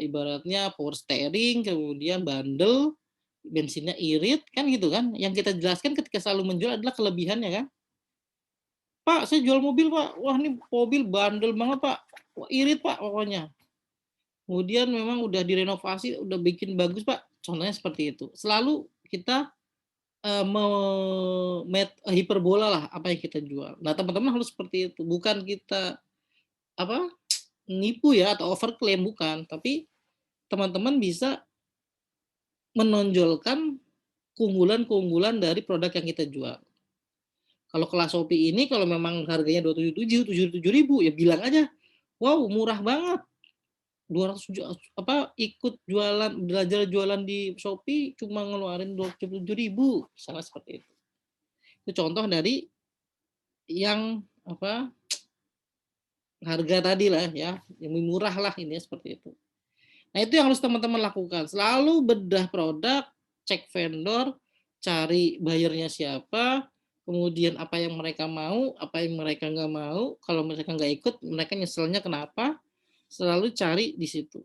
Ibaratnya power steering, kemudian bandel, bensinnya irit kan gitu kan. Yang kita jelaskan ketika selalu menjual adalah kelebihannya kan. Pak, saya jual mobil Pak. Wah ini mobil bandel banget Pak. Wah, irit Pak pokoknya. Kemudian memang udah direnovasi, udah bikin bagus Pak. Contohnya seperti itu. Selalu kita hiperbola lah apa yang kita jual. Nah teman-teman harus seperti itu. Bukan kita apa nipu ya atau overclaim, bukan. Tapi teman-teman bisa menonjolkan keunggulan-keunggulan dari produk yang kita jual. Kalau kelas Shopee ini kalau memang harganya 277, 77.000 ya bilang aja, wow murah banget. 200 ikut jualan, belajar jualan di Shopee cuma ngeluarin 27.000, misalnya seperti itu. Itu contoh dari yang harga tadi lah ya, yang murah lah ini seperti itu. Nah, itu yang harus teman-teman lakukan. Selalu bedah produk, cek vendor, cari buyernya siapa, kemudian apa yang mereka mau, apa yang mereka nggak mau. Kalau mereka nggak ikut, mereka nyeselnya kenapa? Selalu cari di situ.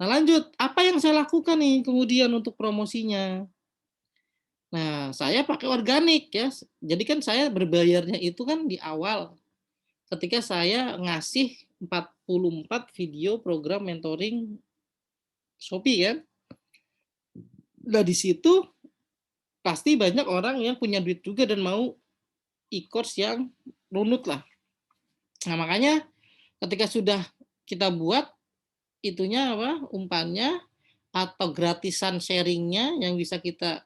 Nah, lanjut, apa yang saya lakukan nih kemudian untuk promosinya? Nah, saya pakai organik ya. Jadi kan saya berbayarnya itu kan di awal ketika saya ngasih 44 video program mentoring Shopee kan. Nah, di situ pasti banyak orang yang punya duit juga dan mau e-course yang runut lah. Nah, makanya ketika sudah kita buat itunya umpannya atau gratisan sharingnya yang bisa kita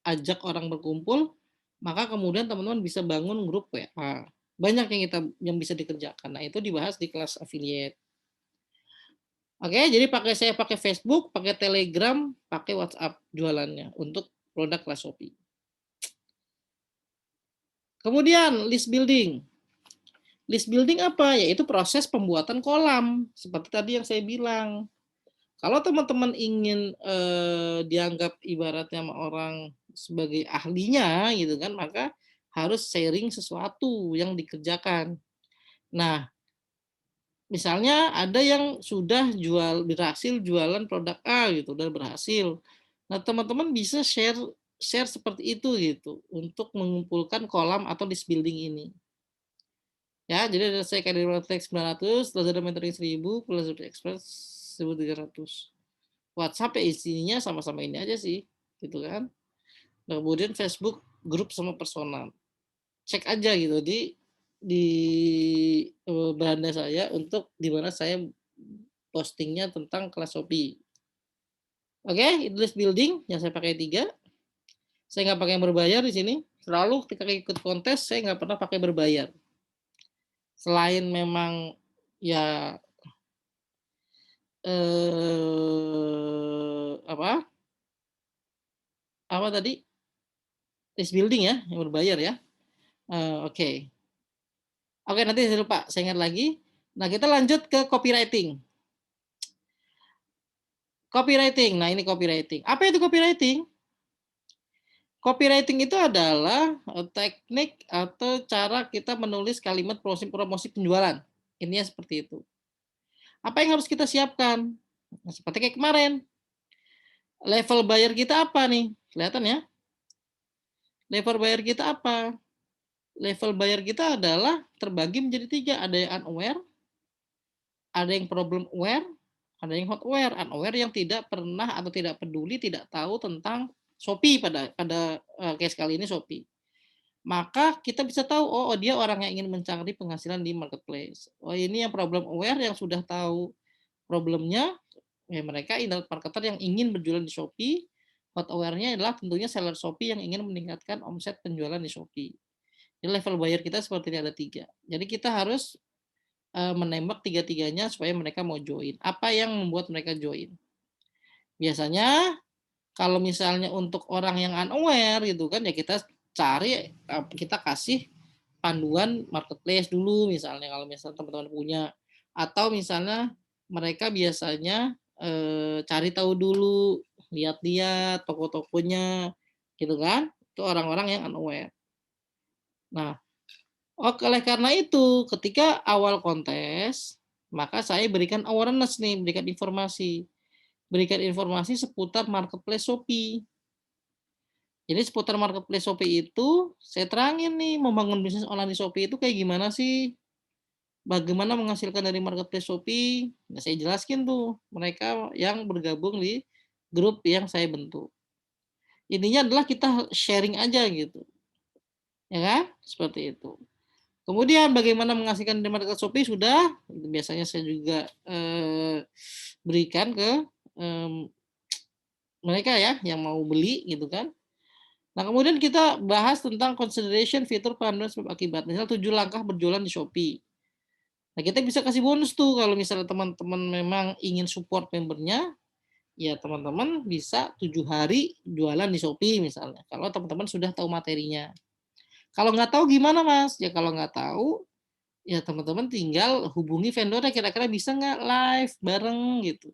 ajak orang berkumpul, maka kemudian teman-teman bisa bangun grup WA. Banyak yang bisa dikerjakan. Nah, itu dibahas di kelas affiliate. Oke, jadi saya pakai Facebook, pakai Telegram, pakai WhatsApp jualannya untuk produk kelas Shopee. Kemudian list building. List building apa? Yaitu proses pembuatan kolam. Seperti tadi yang saya bilang. Kalau teman-teman ingin dianggap ibaratnya sama orang sebagai ahlinya gitu kan, maka harus sharing sesuatu yang dikerjakan. Nah, misalnya ada yang sudah berhasil jualan produk A gitu dan berhasil. Nah, teman-teman bisa share seperti itu gitu untuk mengumpulkan kolam atau list building ini. Ya, jadi ada saya kayak Tech 900, Lazada Mentoring 1000, Lazada Express 1300. WhatsApp ya isinya sama-sama ini aja sih, gitu kan. Nah, kemudian Facebook grup sama personal. Cek aja gitu di beranda saya untuk di mana saya postingnya tentang kelas Shopee. Oke, itu list building yang saya pakai 3. Saya nggak pakai yang berbayar di sini. Selalu ketika ikut kontes saya nggak pernah pakai berbayar. Selain memang ya apa tadi list building ya yang berbayar ya. Oke. Oke, nanti saya lupa, saya ingat lagi. Nah, kita lanjut ke copywriting. Copywriting. Nah, ini copywriting. Apa itu copywriting? Copywriting itu adalah teknik atau cara kita menulis kalimat promosi penjualan. Intinya seperti itu. Apa yang harus kita siapkan? Nah, seperti kayak kemarin. Level buyer kita apa nih? Kelihatan ya? Level buyer kita apa? Level buyer kita adalah terbagi menjadi 3. Ada yang unaware, ada yang problem aware, ada yang hot aware. Unaware yang tidak pernah atau tidak peduli, tidak tahu tentang Shopee pada case kali ini Shopee. Maka kita bisa tahu, oh dia orang yang ingin mencari penghasilan di marketplace. Oh ini yang problem aware yang sudah tahu problemnya, ya mereka internet marketer yang ingin berjualan di Shopee. Hot aware-nya adalah tentunya seller Shopee yang ingin meningkatkan omset penjualan di Shopee. Jadi level buyer kita seperti ini ada 3. Jadi kita harus menembak 3-3-nya supaya mereka mau join. Apa yang membuat mereka join? Biasanya kalau misalnya untuk orang yang unaware gitu kan ya kita cari, kita kasih panduan marketplace dulu misalnya kalau misalnya teman-teman punya, atau misalnya mereka biasanya cari tahu dulu, lihat-lihat toko-tokonya gitu kan, itu orang-orang yang unaware. Nah, oleh karena itu, ketika awal kontes, maka saya berikan awareness nih, berikan informasi. Berikan informasi seputar marketplace Shopee. Jadi seputar marketplace Shopee itu, saya terangin nih, membangun bisnis online di Shopee itu kayak gimana sih? Bagaimana menghasilkan dari marketplace Shopee? Nah, saya jelaskan tuh mereka yang bergabung di grup yang saya bentuk. Intinya adalah kita sharing aja gitu. Ya kan? Seperti itu. Kemudian bagaimana menghasilkan dari market Shopee sudah, biasanya saya juga berikan ke mereka ya yang mau beli gitu kan. Nah kemudian kita bahas tentang consideration, fitur, panduan, sebab akibat. Misal 7 langkah berjualan di Shopee. Nah, kita bisa kasih bonus tuh kalau misalnya teman-teman memang ingin support membernya, ya teman-teman bisa 7 hari jualan di Shopee misalnya, kalau teman-teman sudah tahu materinya. Kalau nggak tahu gimana Mas? Ya kalau nggak tahu, ya teman-teman tinggal hubungi vendornya, kira-kira bisa nggak live bareng gitu.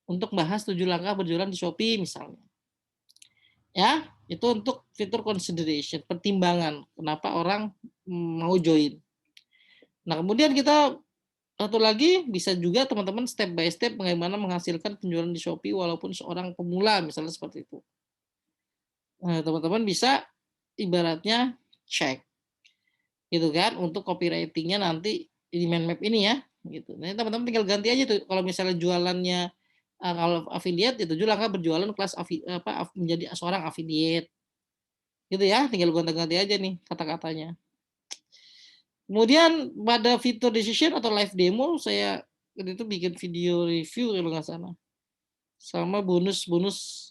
Untuk bahas 7 langkah berjualan di Shopee misalnya. Ya, itu untuk fitur consideration, pertimbangan kenapa orang mau join. Nah, kemudian kita satu lagi bisa juga teman-teman step by step bagaimana menghasilkan penjualan di Shopee walaupun seorang pemula misalnya seperti itu. Nah, teman-teman bisa ibaratnya cek gitu kan untuk copywriting-nya nanti di mind map ini ya gitu. Nah, teman-teman tinggal ganti aja tuh kalau misalnya jualannya kalau affiliate itu 7 langkah berjualan kelas menjadi seorang affiliate. Gitu ya, tinggal gonta-ganti aja nih kata-katanya. Kemudian pada fitur decision atau live demo saya waktu itu bikin video review kalau nggak salah. Sama bonus-bonus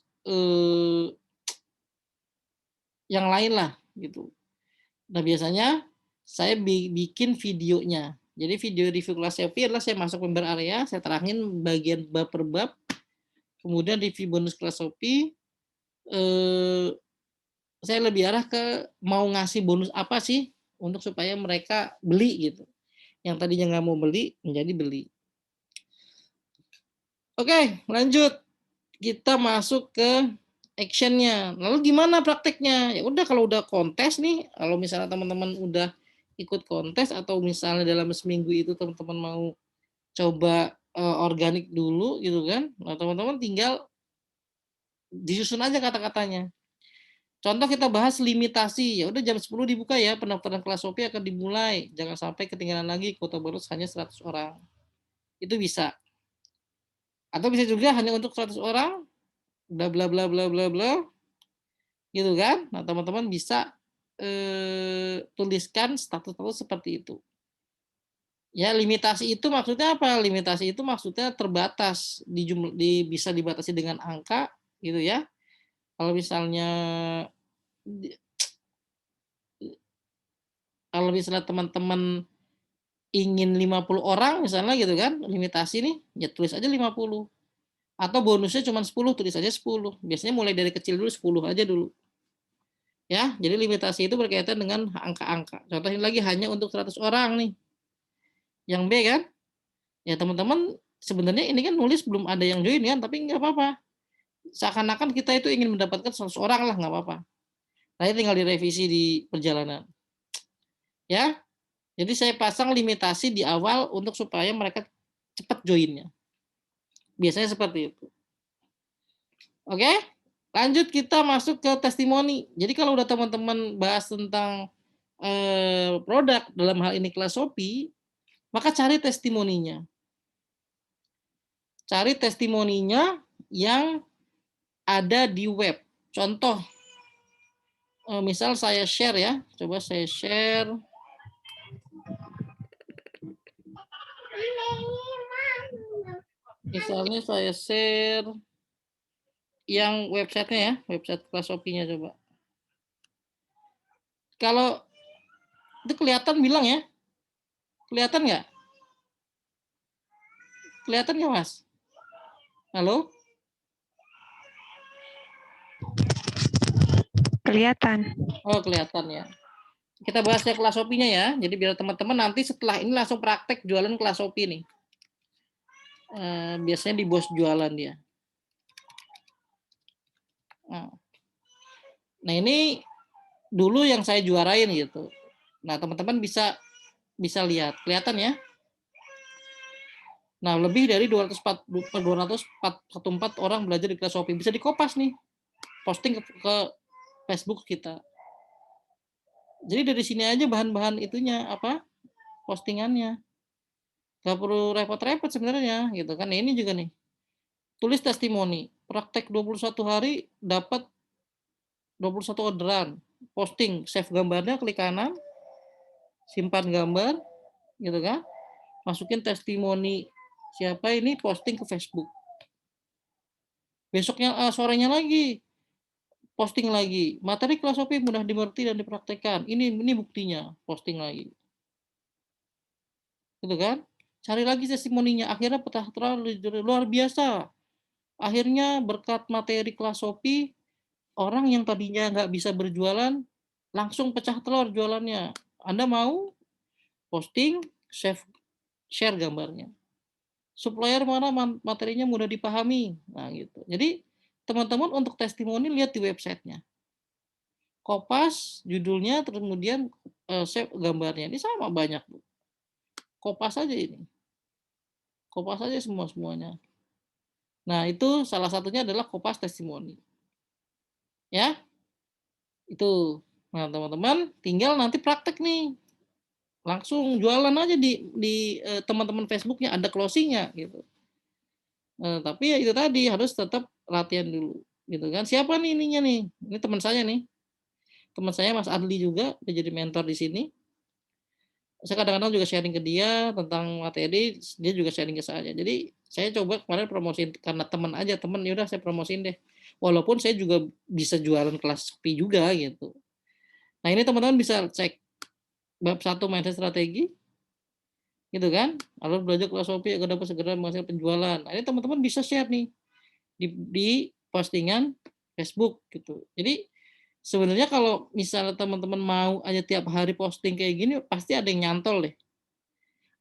yang lain lah gitu. Nah, biasanya saya bikin videonya. Jadi video review kelas Shopee adalah saya masuk member area, saya terangin bagian bab per bab, kemudian review bonus kelas Shopee, saya lebih arah ke mau ngasih bonus apa sih untuk supaya mereka beli gitu. Yang tadinya nggak mau beli menjadi beli. Oke, lanjut. Kita masuk ke actionnya. Lalu gimana prakteknya? Ya udah kalau udah kontes nih, kalau misalnya teman-teman udah ikut kontes atau misalnya dalam seminggu itu teman-teman mau coba organik dulu gitu kan. Nah, teman-teman tinggal disusun aja kata-katanya. Contoh kita bahas limitasi, ya udah jam 10 dibuka ya, pendaftaran kelas Shopee akan dimulai. Jangan sampai ketinggalan lagi, kuota bonus hanya 100 orang. Itu bisa. Atau bisa juga hanya untuk 100 orang, bla bla bla bla bla bla, gitu kan. Nah, teman-teman bisa tuliskan status-status seperti itu. Ya, limitasi itu maksudnya apa? Limitasi itu maksudnya terbatas, bisa dibatasi dengan angka gitu ya. Kalau misalnya kalau misalnya teman-teman ingin 50 orang misalnya gitu kan, limitasi nih, ya tulis aja 50. Atau bonusnya cuma 10, tulis aja 10. Biasanya mulai dari kecil dulu 10 aja dulu. Ya, jadi limitasi itu berkaitan dengan angka-angka. Contohnya lagi hanya untuk 100 orang nih. Yang B kan, ya teman-teman sebenarnya ini kan nulis belum ada yang join kan, tapi nggak apa-apa. Seakan-akan kita itu ingin mendapatkan 100 orang lah, nggak apa-apa. Nah, ini tinggal direvisi di perjalanan. Ya, jadi saya pasang limitasi di awal untuk supaya mereka cepat joinnya. Biasanya seperti itu. Oke, lanjut kita masuk ke testimoni. Jadi kalau udah teman-teman bahas tentang produk dalam hal ini kelas Shopee, maka cari testimoninya. Cari testimoninya yang ada di web. Contoh, misal saya share ya, coba saya share. Misalnya saya share yang websitenya ya, website kelas Shopee-nya coba. Kalau itu kelihatan bilang ya, kelihatan nggak? Kelihatan nggak Mas? Halo? Kelihatan. Oh kelihatan ya. Kita bahas ya kelas Shopee-nya ya. Jadi biar teman-teman nanti setelah ini langsung praktek jualan kelas Shopee nih. Biasanya di bos jualan dia. Nah ini dulu yang saya juarain gitu. Nah teman-teman bisa lihat, kelihatan ya. Nah lebih dari 214 orang belajar di kelas Shopee. Bisa dikopas nih, posting ke Facebook kita. Jadi dari sini aja bahan-bahan itunya apa postingannya. Gak perlu repot-repot sebenarnya gitu kan. Nah, ini juga nih. Tulis testimoni. Praktek 21 hari dapat 21 orderan. Posting, save gambarnya, klik kanan, simpan gambar, gitu kan. Masukin testimoni siapa ini, posting ke Facebook. Besoknya sorenya lagi posting lagi. Materi kelas Shopee mudah dimengerti dan dipraktekkan. Ini buktinya, posting lagi. gitu kan. Cari lagi testimoninya, akhirnya pecah telur luar biasa. Akhirnya berkat materi kelas Shopee, orang yang tadinya nggak bisa berjualan, langsung pecah telur jualannya. Anda mau posting, share gambarnya. Supplier mana materinya mudah dipahami. Nah gitu. Jadi teman-teman untuk testimoni lihat di websitenya. Kopas judulnya, terus kemudian save gambarnya. Ini sama banyak. Kopas aja ini. Kopas aja semuanya. Nah, itu salah satunya adalah Kopas testimoni. Ya, itu. Nah, teman-teman tinggal nanti praktek nih. Langsung jualan aja di teman-teman Facebooknya, ada closingnya gitu. Tapi ya itu tadi harus tetap latihan dulu gitu kan. Siapa nih ininya nih? Ini teman saya nih. Teman saya Mas Adli juga, dia jadi mentor di sini. Saya kadang-kadang juga sharing ke dia tentang materi, dia juga sharing ke saya. Jadi saya coba kemarin promosiin karena teman aja, teman ya udah saya promosiin deh. Walaupun saya juga bisa jualan kelas Shopee juga gitu. Nah, ini teman-teman bisa cek bab 1 mindset strategi gitu kan. Lalu belajar kelas Shopee agar dapat segera menghasilkan penjualan. Nah, ini teman-teman bisa share nih di postingan Facebook gitu. Jadi sebenarnya kalau misalnya teman-teman mau aja tiap hari posting kayak gini pasti ada yang nyantol deh.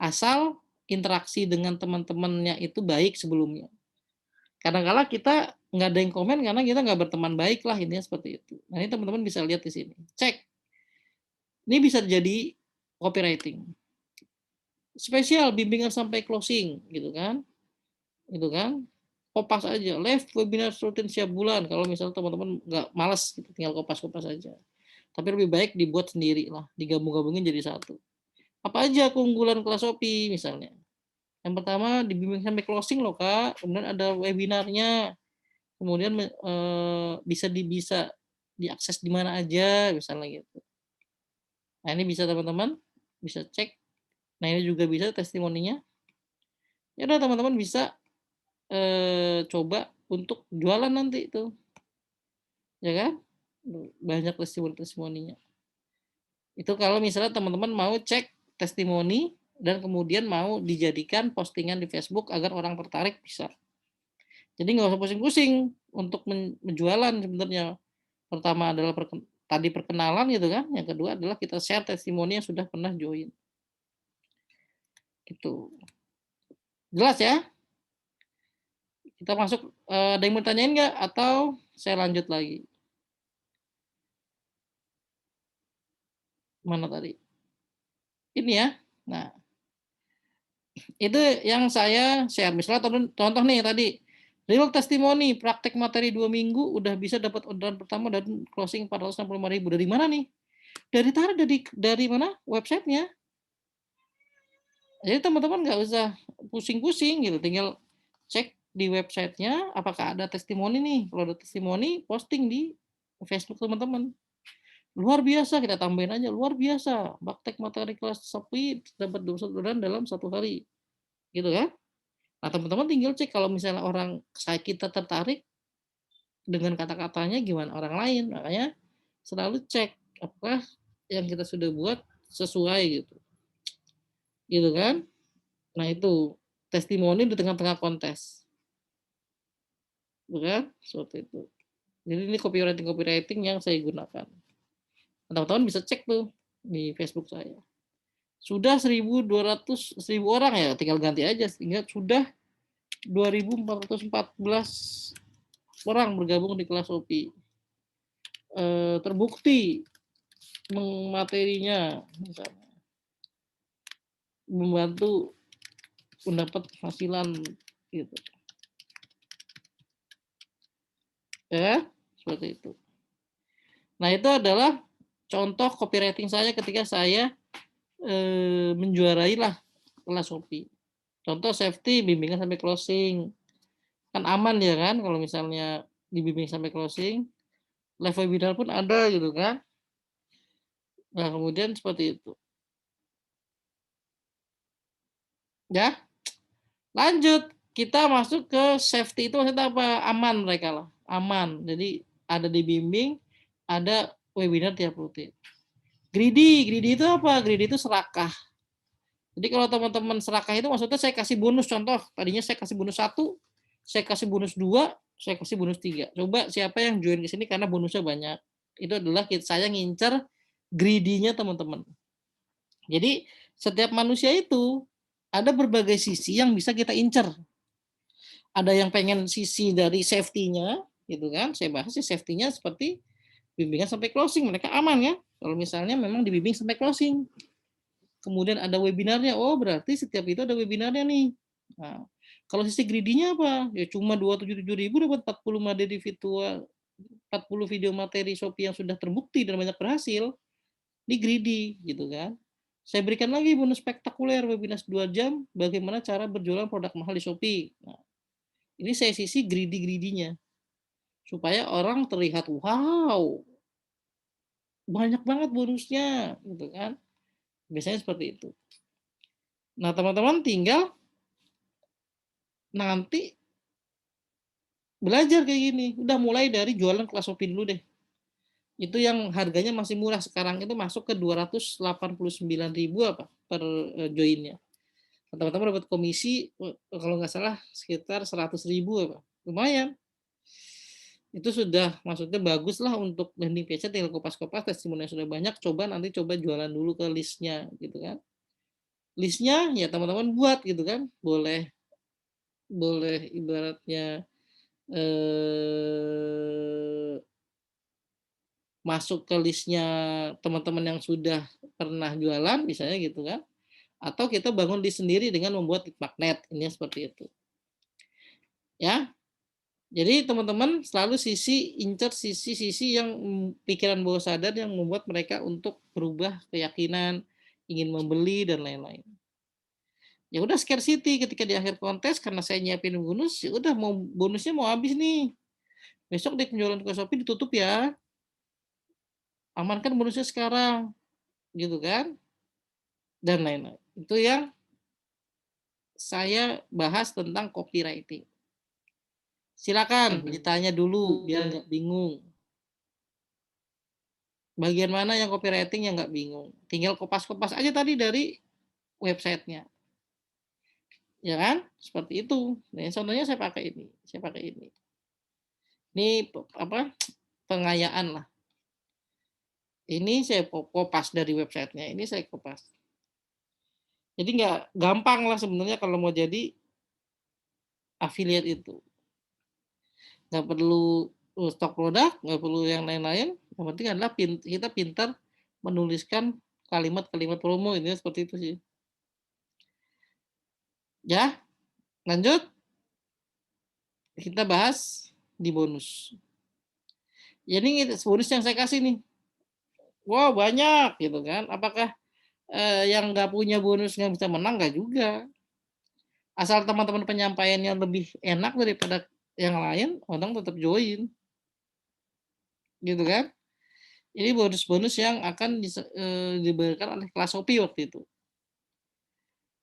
Asal interaksi dengan teman-temannya itu baik sebelumnya. Kadang-kala kita nggak ada yang komen karena kita nggak berteman baik lah, intinya seperti itu. Nah, ini teman-teman bisa lihat di sini. Cek. Ini bisa jadi copywriting. Spesial bimbingan sampai closing gitu kan. Gitu kan. Kopas aja. Live webinar rutin setiap bulan. Kalau misalnya teman-teman nggak malas gitu, tinggal kopas-kopas aja. Tapi lebih baik dibuat sendiri lah, digabung-gabungin jadi satu. Apa aja keunggulan kelas Shopee misalnya? Yang pertama dibimbing sampai closing loh Kak, kemudian ada webinarnya, kemudian bisa diakses di mana aja misalnya gitu. Nah ini bisa teman-teman bisa cek. Nah ini juga bisa testimoninya. Ya udah teman-teman bisa coba untuk jualan nanti itu, ya kan? Banyak testimoni-testimoninya. Itu kalau misalnya teman-teman mau cek testimoni dan kemudian mau dijadikan postingan di Facebook agar orang tertarik bisa. Jadi nggak usah pusing-pusing untuk menjualan sebenarnya. Pertama adalah tadi perkenalan gitu kan, yang kedua adalah kita share testimoni yang sudah pernah join. Gitu. Jelas ya? Kita masuk, ada yang mau tanyain nggak? Atau saya lanjut lagi? Mana tadi? Ini ya. Nah, itu yang saya share. Misalnya contoh nih tadi, real testimoni, praktek materi 2 minggu udah bisa dapat orderan pertama dan closing 465.000. Dari mana nih? Dari mana? Websitenya. Jadi teman-teman nggak usah pusing-pusing gitu, tinggal cek di websitenya apakah ada testimoni nih. Kalau ada testimoni, posting di Facebook teman-teman. Luar biasa, kita tambahin aja, luar biasa. Praktek materi kelas Shopee dapat 21 orderan dalam 1 hari. Gitu kan? Nah, teman-teman tinggal cek kalau misalnya kita tertarik dengan kata-katanya gimana orang lain. Makanya selalu cek apakah yang kita sudah buat sesuai gitu. Gitu kan? Nah, itu testimoni di tengah-tengah kontes. Bukan? Seperti itu. Jadi ini copywriting yang saya gunakan. Teman-teman bisa cek tuh di Facebook saya. Sudah 1.200 orang ya, tinggal ganti aja sehingga sudah 2.414 orang bergabung di kelas Shopee. Terbukti materinya misalnya membantu mendapat penghasilan gitu. Ya, seperti itu. Nah, itu adalah contoh copywriting saya ketika saya menjuarai lah kelas Shopee. Contoh safety, bimbingan sampai closing. Kan aman ya kan kalau misalnya dibimbing sampai closing. Live webinar pun ada gitu kan. Nah, kemudian seperti itu. Ya, lanjut. Kita masuk ke safety itu maksudnya apa? Aman mereka lah. Aman. Jadi ada dibimbing, ada webinar tiap rutin. Greedy itu apa? Greedy itu serakah. Jadi kalau teman-teman serakah itu maksudnya saya kasih bonus, contoh tadinya saya kasih bonus 1, saya kasih bonus 2, saya kasih bonus 3. Coba siapa yang join ke sini karena bonusnya banyak. Itu adalah saya ngincer greedy-nya teman-teman. Jadi setiap manusia itu ada berbagai sisi yang bisa kita incer. Ada yang pengen sisi dari safety-nya, gitu kan? Saya bahas sih safety-nya seperti bimbingan sampai closing, mereka aman ya. Kalau misalnya memang dibimbing sampai closing. Kemudian ada webinarnya, oh berarti setiap itu ada webinarnya nih. Nah, kalau sisi greedy-nya apa? Ya cuma 277.000 dapat 40 materi virtual, 40 video materi Shopee yang sudah terbukti dan banyak berhasil. Ini greedy gitu kan. Saya berikan lagi bonus spektakuler webinar 2 jam bagaimana cara berjualan produk mahal di Shopee. Nah, ini saya sisi greedy-greedy-nya supaya orang terlihat wow, banyak banget bonusnya gitu kan. Biasanya seperti itu. Nah, teman-teman tinggal nanti belajar kayak gini. Udah mulai dari jualan kelas Shopee dulu deh. Itu yang harganya masih murah sekarang itu masuk ke 289.000 apa per joinnya. Teman-teman dapat komisi kalau nggak salah sekitar 100.000 apa. Lumayan. Itu sudah maksudnya bagus lah untuk landing page-nya, tinggal kopas-kopas, testimoninya sudah banyak, nanti coba jualan dulu ke listnya gitu kan. Listnya ya teman-teman buat gitu kan, boleh ibaratnya masuk ke listnya teman-teman yang sudah pernah jualan misalnya gitu kan, atau kita bangun list sendiri dengan membuat lead magnet, ini seperti itu ya. Jadi teman-teman selalu incer sisi-sisi yang pikiran bawah sadar yang membuat mereka untuk berubah keyakinan, ingin membeli dan lain-lain. Ya udah scarcity ketika di akhir kontes karena saya nyiapin bonus, ya udah mau bonusnya mau habis nih. Besok deh penjualan ke Shopee ditutup ya. Amankan bonusnya sekarang, gitu kan? Dan lain-lain. Itu yang saya bahas tentang copywriting. Silakan ditanya dulu biar nggak bingung. Bagian mana yang copywriting yang nggak bingung? Tinggal kopas-kopas aja tadi dari websitenya. Ya kan? Seperti itu. Nah, contohnya saya pakai ini. Saya pakai ini. Ini apa? Pengayaan lah. Ini saya kopas dari websitenya. Ini saya kopas. Jadi nggak gampang lah sebenarnya kalau mau jadi affiliate itu. Nggak perlu stok produk, nggak perlu yang lain-lain. Yang penting adalah kita pintar menuliskan kalimat-kalimat promo, ini seperti itu sih. Ya, lanjut. Kita bahas di bonus. Jadi bonus yang saya kasih nih, wow banyak gitu kan. Apakah yang nggak punya bonus nggak bisa menang? Nggak juga. Asal teman-teman penyampaiannya lebih enak daripada yang lain, orang tetap join. Gitu kan. Ini bonus-bonus yang akan diberikan oleh kelas Shopee waktu itu.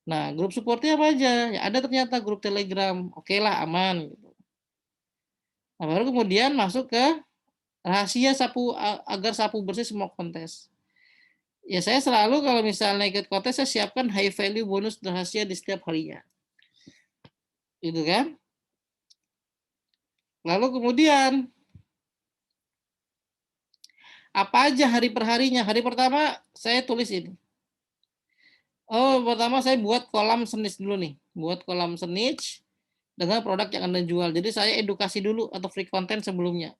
Nah, grup supportnya apa aja? Ya, ada ternyata grup Telegram. Oke lah, aman. Gitu. Nah, baru kemudian masuk ke rahasia agar sapu bersih semua kontes. Ya, saya selalu kalau misalnya ikut kontes, saya siapkan high value bonus rahasia di setiap harinya. Gitu kan? Lalu kemudian, apa aja hari perharinya? Hari pertama, saya tulis ini. Oh, pertama saya buat kolam snitch dulu nih. Buat kolam snitch dengan produk yang Anda jual. Jadi saya edukasi dulu atau free content sebelumnya.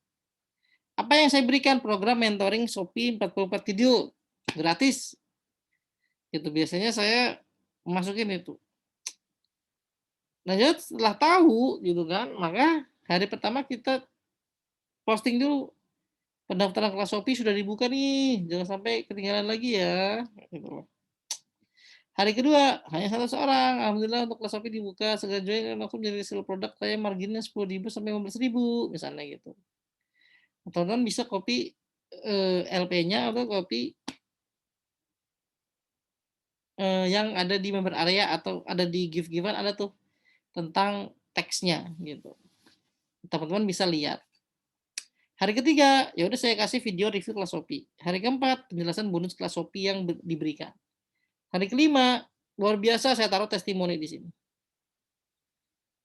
Apa yang saya berikan? Program mentoring Shopee 44 video gratis. Itu biasanya saya masukin itu. Lanjut setelah tahu gitu kan, maka hari pertama kita posting dulu. Pendaftaran kelas Shopee sudah dibuka nih, jangan sampai ketinggalan lagi ya. Gitu. Hari kedua, hanya satu seorang. Alhamdulillah untuk kelas Shopee dibuka. Segera join langsung menjadi sale produk saya marginnya 10.000 sampai 15.000 misalnya gitu. Teman-teman bisa copy LP-nya atau copy yang ada di member area atau ada di give-given ada tuh tentang teksnya gitu. Teman-teman bisa lihat. Hari ketiga, ya udah saya kasih video review kelas Shopee. Hari keempat, penjelasan bonus kelas Shopee yang diberikan. Hari kelima, Luar biasa, saya taruh testimoni di sini.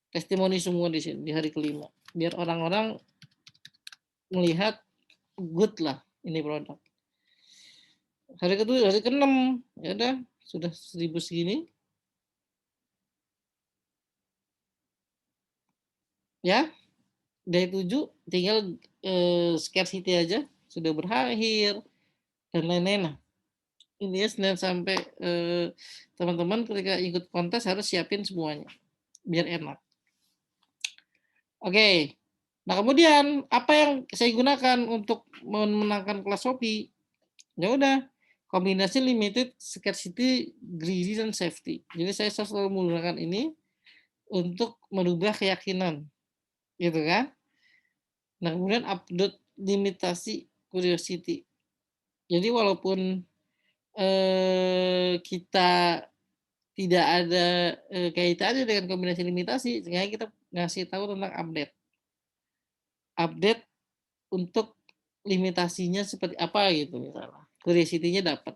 Testimoni semua di sini di hari kelima. Biar orang-orang melihat good lah ini produk. Hari kedua, hari ke-6, ya udah sudah 1000 segini. Ya, dari 7 tinggal scarcity aja sudah berakhir dan lain-lain. Nah, ini ya Senin sampai teman-teman ketika ikut kontes harus siapin semuanya biar enak. Oke. Nah, kemudian apa yang saya gunakan untuk memenangkan kelas Shopee? Ya udah, kombinasi limited, scarcity, greedy, dan safety. Jadi saya selalu menggunakan ini untuk merubah keyakinan, gitu kan? Nah, kemudian update limitasi curiosity. Jadi walaupun kita tidak ada kaitannya dengan kombinasi limitasi, sehingga kita ngasih tahu tentang update. Update untuk limitasinya seperti apa gitu misalnya. Curiosity-nya dapat.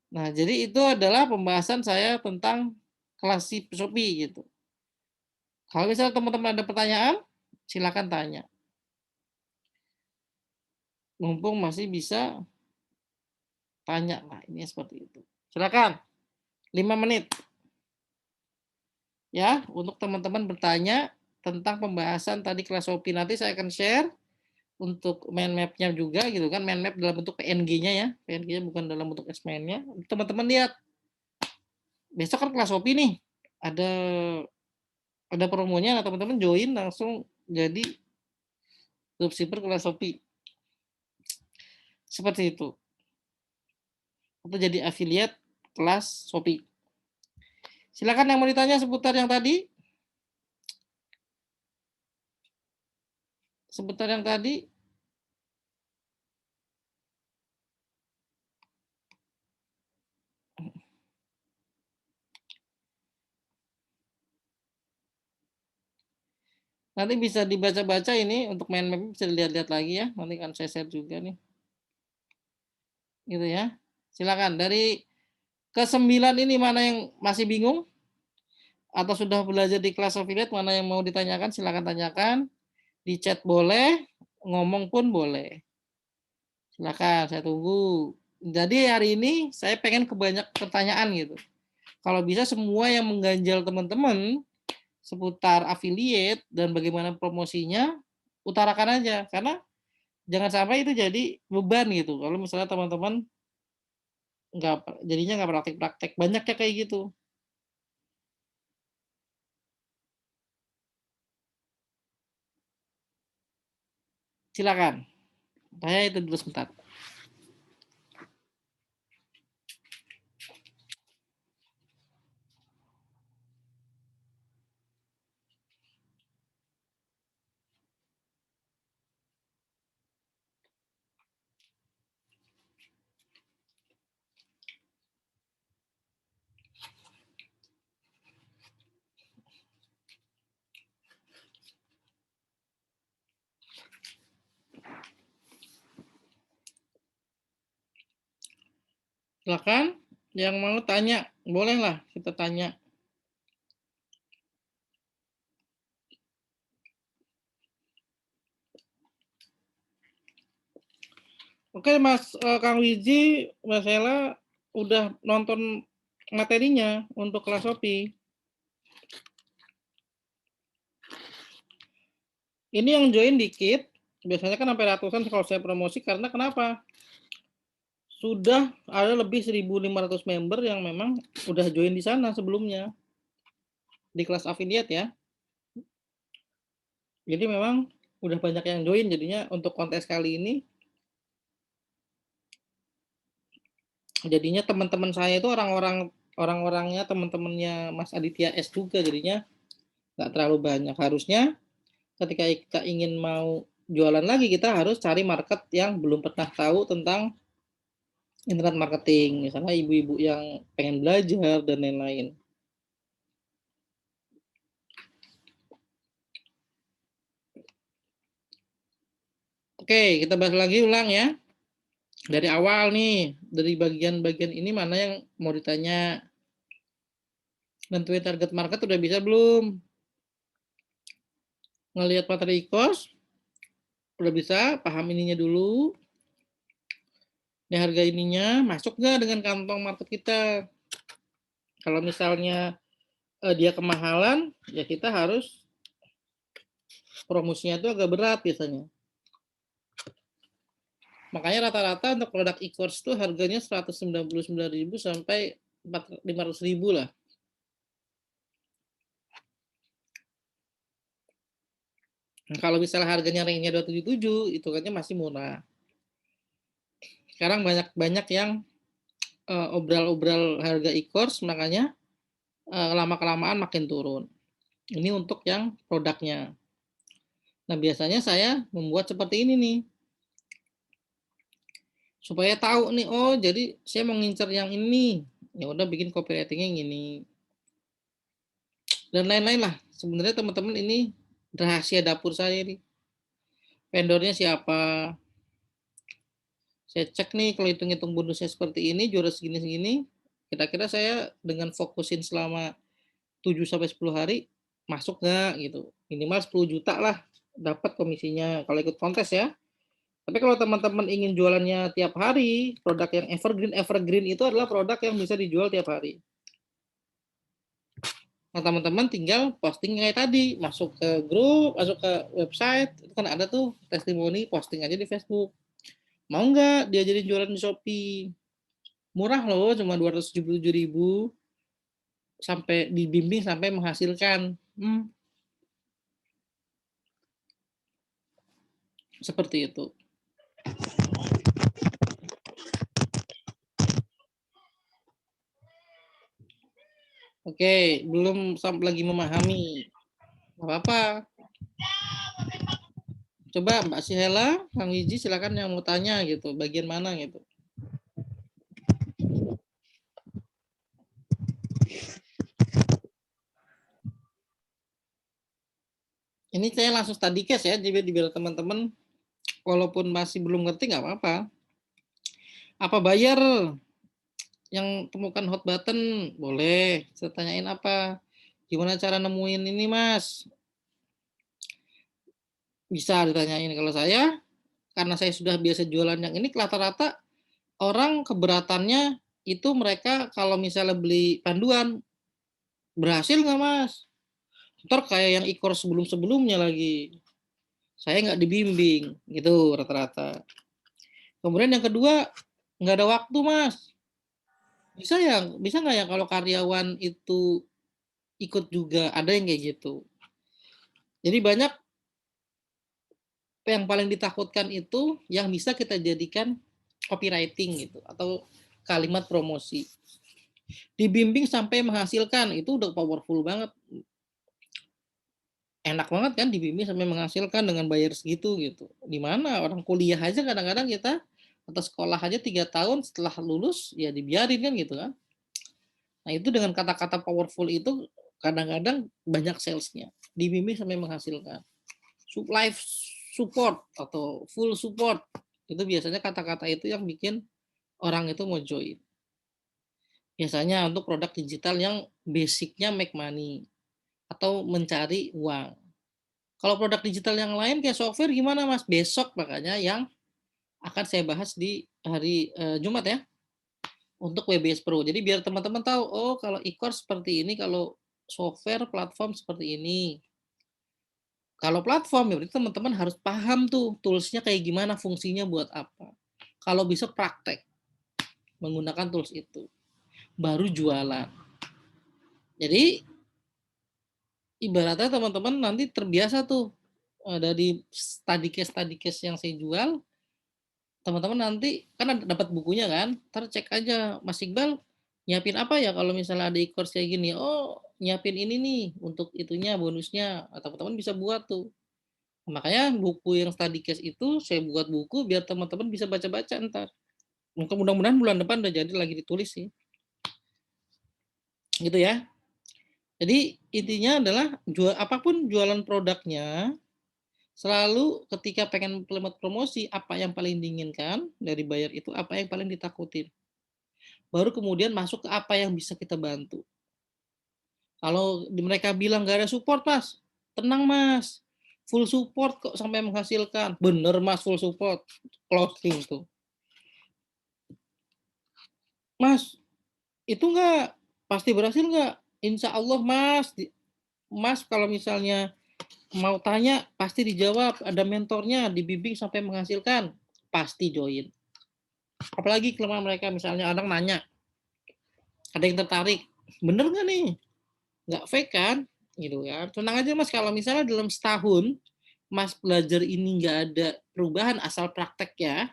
Nah, jadi itu adalah pembahasan saya tentang kelas Shopee gitu. Kalau misalnya teman-teman ada pertanyaan, silakan tanya. Mumpung masih bisa tanya lah, ini seperti itu. Silakan, 5 menit. Ya, untuk teman-teman bertanya tentang pembahasan tadi kelas Shopee. Nanti saya akan share untuk mind map-nya juga gitu kan, mind map dalam bentuk PNG-nya ya. PNG-nya bukan dalam bentuk XML-nya. Teman-teman lihat. Besok kan kelas Shopee nih. Ada promonya, nah teman-teman join langsung jadi dropshipper kelas Shopee. Seperti itu. Atau jadi affiliate kelas Shopee. Silakan yang mau ditanya seputar yang tadi. Seputar yang tadi. Nanti bisa dibaca-baca ini untuk main map bisa dilihat-lihat lagi ya. Nanti kan saya share juga nih. Gitu ya. Silakan dari ke-9 ini mana yang masih bingung? Atau sudah belajar di kelas affiliate, mana yang mau ditanyakan silakan tanyakan. Di chat boleh, ngomong pun boleh. Silakan, saya tunggu. Jadi hari ini saya pengen kebanyak pertanyaan gitu. Kalau bisa semua yang mengganjal teman-teman seputar affiliate dan bagaimana promosinya, utarakan aja. Karena jangan sampai itu jadi beban gitu. Kalau misalnya teman-teman jadinya nggak praktek-praktek. Banyak ya kayak gitu. Silakan. Saya itu dulu sebentar. Silakan. Yang mau tanya, bolehlah kita tanya. Oke, Mas Kang Wiji, Mbak Sela udah nonton materinya untuk kelas Shopee. Ini yang join dikit, biasanya kan sampai ratusan kalau saya promosi karena kenapa? Sudah ada lebih 1.500 member yang memang udah join di sana sebelumnya di kelas affiliate ya. Jadi memang udah banyak yang join, jadinya untuk kontes kali ini jadinya teman-teman saya itu orang-orangnya teman-temannya Mas Aditya S juga, jadinya nggak terlalu banyak. Harusnya ketika kita ingin mau jualan lagi, kita harus cari market yang belum pernah tahu tentang internet marketing, misalnya ibu-ibu yang pengen belajar dan lain-lain. Oke, kita bahas lagi ulang ya. Dari awal nih, dari bagian-bagian ini mana yang mau ditanya? Nentuin target market udah bisa belum? Ngelihat materi e-course, udah bisa paham ininya dulu. Ini harga ininya masuk nggak dengan kantong market kita? Kalau misalnya dia kemahalan, ya kita harus promosinya itu agak berat biasanya. Makanya rata-rata untuk produk e-course itu harganya 199.000 sampai 500.000 lah. Nah, kalau misalnya harganya ringnya 277, itu kan masih murah. Sekarang banyak yang obral-obral harga e-course, makanya lama-kelamaan makin turun. Ini untuk yang produknya. Nah, biasanya saya membuat seperti ini nih. Supaya tahu nih, oh jadi saya mau ngincer yang ini. Ya udah bikin copywriting-nya yang ini. Dan lain-lain lah. Sebenarnya teman-teman ini rahasia dapur saya nih. Vendornya siapa? Saya cek nih kalau hitung-hitung bonusnya seperti ini, juara segini-segini, kira-kira saya dengan fokusin selama 7 sampai 10 hari masuk nggak gitu. Minimal 10 juta lah dapat komisinya kalau ikut kontes ya. Tapi kalau teman-teman ingin jualannya tiap hari, produk yang evergreen itu adalah produk yang bisa dijual tiap hari. Nah, teman-teman tinggal posting kayak tadi, masuk ke grup, masuk ke website, itu kan ada tuh testimoni, posting aja di Facebook. Mau nggak diajarin jualan di Shopee? Murah loh, cuma 277.000 sampai dibimbing sampai menghasilkan. Seperti itu. Oke, belum sampai lagi memahami. Gak apa-apa. Coba Mbak Sihela, Kang Wiji silakan yang mau tanya gitu, bagian mana gitu. Ini saya langsung study case ya, jadi biar teman-teman walaupun masih belum ngerti nggak apa-apa. Apa bayar yang temukan hot button? Boleh. Saya tanyain apa? Gimana cara nemuin ini Mas? Bisa ditanyain. Kalau saya, karena saya sudah biasa jualan yang ini, rata-rata orang keberatannya itu mereka kalau misalnya beli panduan, berhasil nggak Mas? Ntar kayak yang e-course sebelum-sebelumnya lagi. Saya nggak dibimbing, gitu rata-rata. Kemudian yang kedua, nggak ada waktu Mas. Bisa nggak ya kalau karyawan itu ikut juga? Ada yang kayak gitu. Jadi banyak yang paling ditakutkan itu yang bisa kita jadikan copywriting gitu atau kalimat promosi. Dibimbing sampai menghasilkan itu udah powerful banget. Enak banget kan dibimbing sampai menghasilkan dengan bayar segitu gitu. Di mana orang kuliah aja kadang-kadang kita atau sekolah aja 3 tahun setelah lulus ya dibiarin kan gitu kan. Nah itu dengan kata-kata powerful itu kadang-kadang banyak salesnya. Dibimbing sampai menghasilkan. Live support atau full support itu biasanya kata-kata itu yang bikin orang itu mau join. Biasanya untuk produk digital yang basicnya make money atau mencari uang. Kalau produk digital yang lain kayak software gimana Mas? Besok makanya yang akan saya bahas di hari Jumat ya untuk WBS Pro. Jadi biar teman-teman tahu, oh kalau e-course seperti ini, kalau software platform seperti ini. Kalau platform ya berarti teman-teman harus paham tuh tools-nya kayak gimana, fungsinya buat apa. Kalau bisa praktek menggunakan tools itu, baru jualan. Jadi ibaratnya teman-teman nanti terbiasa tuh dari study case yang saya jual, teman-teman nanti kan dapat bukunya kan, ntar cek aja Mas Iqbal nyiapin apa ya kalau misalnya ada e-course kayak gini, oh nyiapin ini nih untuk itunya bonusnya, teman-teman bisa buat tuh. Makanya buku yang study case itu saya buat buku biar teman-teman bisa baca-baca ntar. Mudah-mudahan bulan depan udah jadi lagi ditulis sih. Gitu ya. Jadi intinya adalah apapun jualan produknya, Selalu ketika pengen implement promosi, apa yang paling diinginkan dari buyer itu, apa yang paling ditakutin. Baru kemudian masuk ke apa yang bisa kita bantu. Kalau mereka bilang nggak ada support, Mas, tenang, Mas, full support kok sampai menghasilkan. Bener, Mas, full support, closing tuh. Mas, itu nggak pasti berhasil nggak? Insya Allah, Mas. Mas kalau misalnya mau tanya pasti dijawab, ada mentornya, dibimbing sampai menghasilkan, pasti join. Apalagi kelemahan mereka, misalnya orang nanya, ada yang tertarik, bener nggak nih? Nggak fake kan? Gitu kan. Tenang aja Mas, kalau misalnya dalam setahun Mas belajar ini nggak ada perubahan asal praktek ya,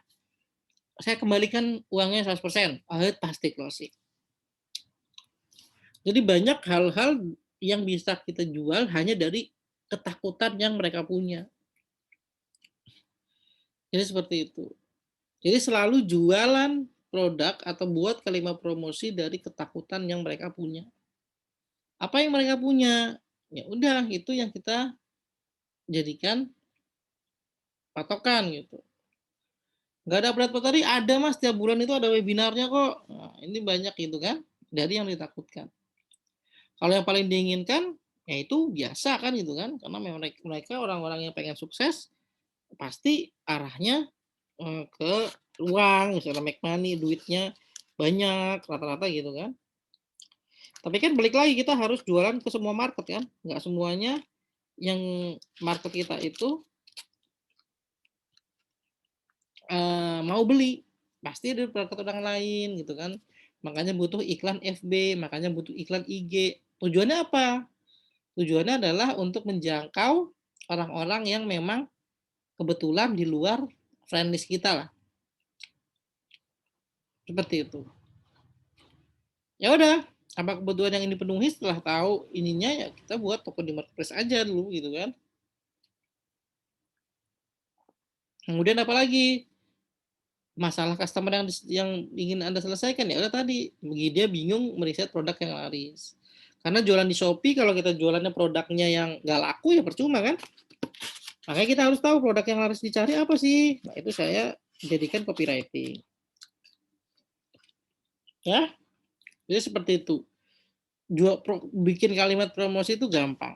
saya kembalikan uangnya 100%. Pasti closing. Jadi banyak hal-hal yang bisa kita jual hanya dari ketakutan yang mereka punya. Jadi seperti itu. Jadi selalu jualan produk atau buat kalimat promosi dari ketakutan yang mereka punya. Apa yang mereka punya? Ya udah, itu yang kita jadikan patokan gitu. Nggak ada berat materi, ada Mas, tiap bulan itu ada webinarnya kok. Nah, ini banyak gitu kan, dari yang ditakutkan. Kalau yang paling diinginkan, ya itu biasa kan gitu kan, karena mereka orang-orang yang pengen sukses, pasti arahnya ke uang, misalnya make money, duitnya banyak, rata-rata gitu kan. Tapi kan balik lagi, kita harus jualan ke semua market kan, nggak semuanya yang market kita itu mau beli, pasti ada market orang lain gitu kan. Makanya butuh iklan FB, makanya butuh iklan IG. Tujuannya apa? Tujuannya adalah untuk menjangkau orang-orang yang memang kebetulan di luar friendlist kita lah, seperti itu. Ya udah, apa kebutuhan yang ini penuhi, setelah tahu ininya ya kita buat toko di marketplace aja dulu gitu kan. Kemudian apa lagi? Masalah customer yang ingin Anda selesaikan ya udah tadi, dia bingung meriset produk yang laris. Karena jualan di Shopee, kalau kita jualannya produknya yang nggak laku ya percuma kan. Makanya kita harus tahu produk yang laris dicari apa sih. Nah itu saya jadikan copywriting. Ya, jadi seperti itu. Bikin kalimat promosi itu gampang.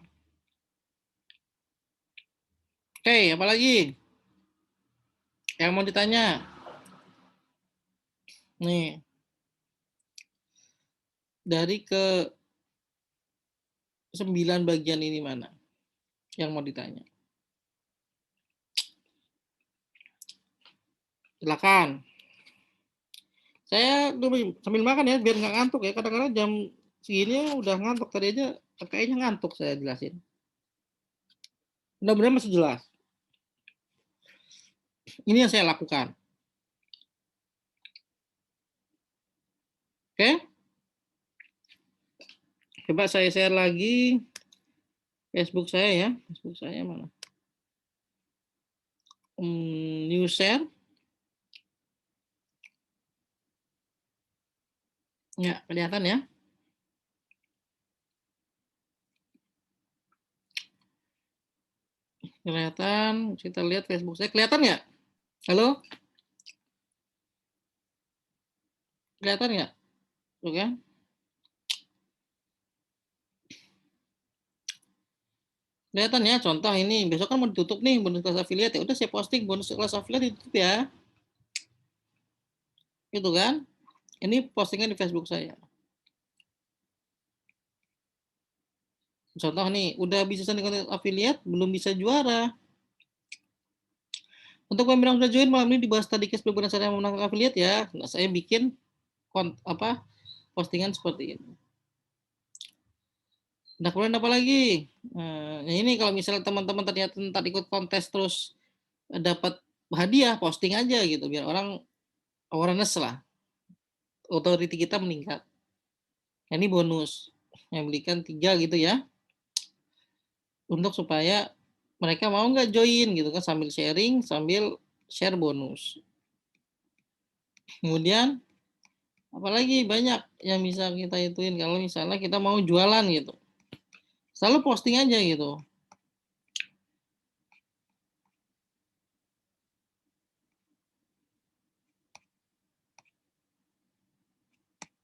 Oke, apalagi yang mau ditanya? Nih, dari ke 9 bagian ini mana yang mau ditanya? Silakan. Saya dulu sambil makan ya, biar nggak ngantuk ya. Kadang-kadang jam segini udah ngantuk. Tadi aja kayaknya ngantuk saya jelasin. Mudah-mudahan masih jelas. Ini yang saya lakukan. Oke? Coba saya share lagi Facebook saya ya. Facebook saya mana? New share. Ya, kelihatan ya. Kelihatan, kita lihat Facebook saya. Kelihatan ya? Halo? Kelihatan nggak? Tuh kan? Kelihatan ya, contoh ini. Besok kan mau ditutup nih, bonus kelas affiliate. Ya udah saya posting bonus kelas affiliate ditutup ya. Gitu kan? Ini postingan di Facebook saya. Contoh nih, udah bisa sandi konten affiliate, belum bisa juara. Untuk member yang sudah join malam ini dibahas tadi case bagaimana cara memenangkan affiliate ya. Nah, saya bikin postingan seperti ini. Nah, kemudian apa lagi? Nah, ini kalau misalnya teman-teman ternyata ntar ikut kontes terus dapat hadiah, posting aja gitu biar orang awareness lah. Authority kita meningkat. Nah, ini bonus. Yang belikan 3 gitu ya. Untuk supaya mereka mau nggak join gitu kan, sambil sharing, sambil share bonus. Kemudian apalagi banyak yang bisa kita ituin kalau misalnya kita mau jualan gitu. Selalu posting aja gitu.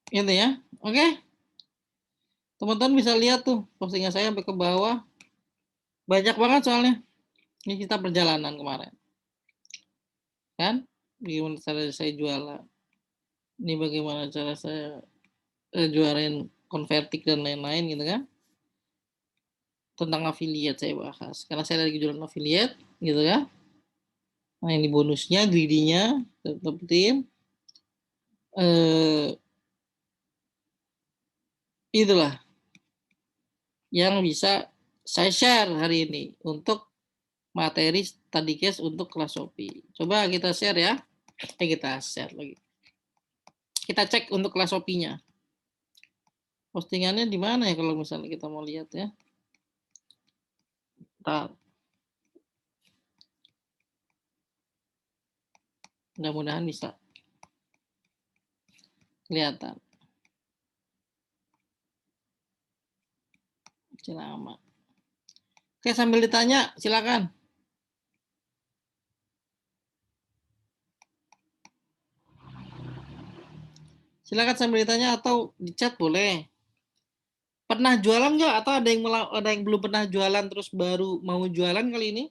Gitu ya. Oke. Teman-teman bisa lihat tuh postingan saya sampai ke bawah. Banyak banget soalnya. Ini kita perjalanan kemarin. Kan? Bagaimana cara saya jualan. Ini bagaimana cara saya jualan konvertik dan lain-lain gitu kan. Tentang affiliate saya bahas. Karena saya lagi jualan affiliate gitu kan. Nah ini bonusnya, greedy-nya, dapetin. Itulah yang bisa saya share hari ini untuk materi study case untuk kelas Shopee. Coba kita share ya. Kita share lagi. Kita cek untuk kelas Shopee-nya. Postingannya di mana ya kalau misalnya kita mau lihat ya. Bentar. Mudah-mudahan bisa kelihatan. Lama. Oke, sambil ditanya, silakan. Silakan sambil ditanya atau di chat boleh. Pernah jualan nggak? Atau ada yang belum pernah jualan terus baru mau jualan kali ini?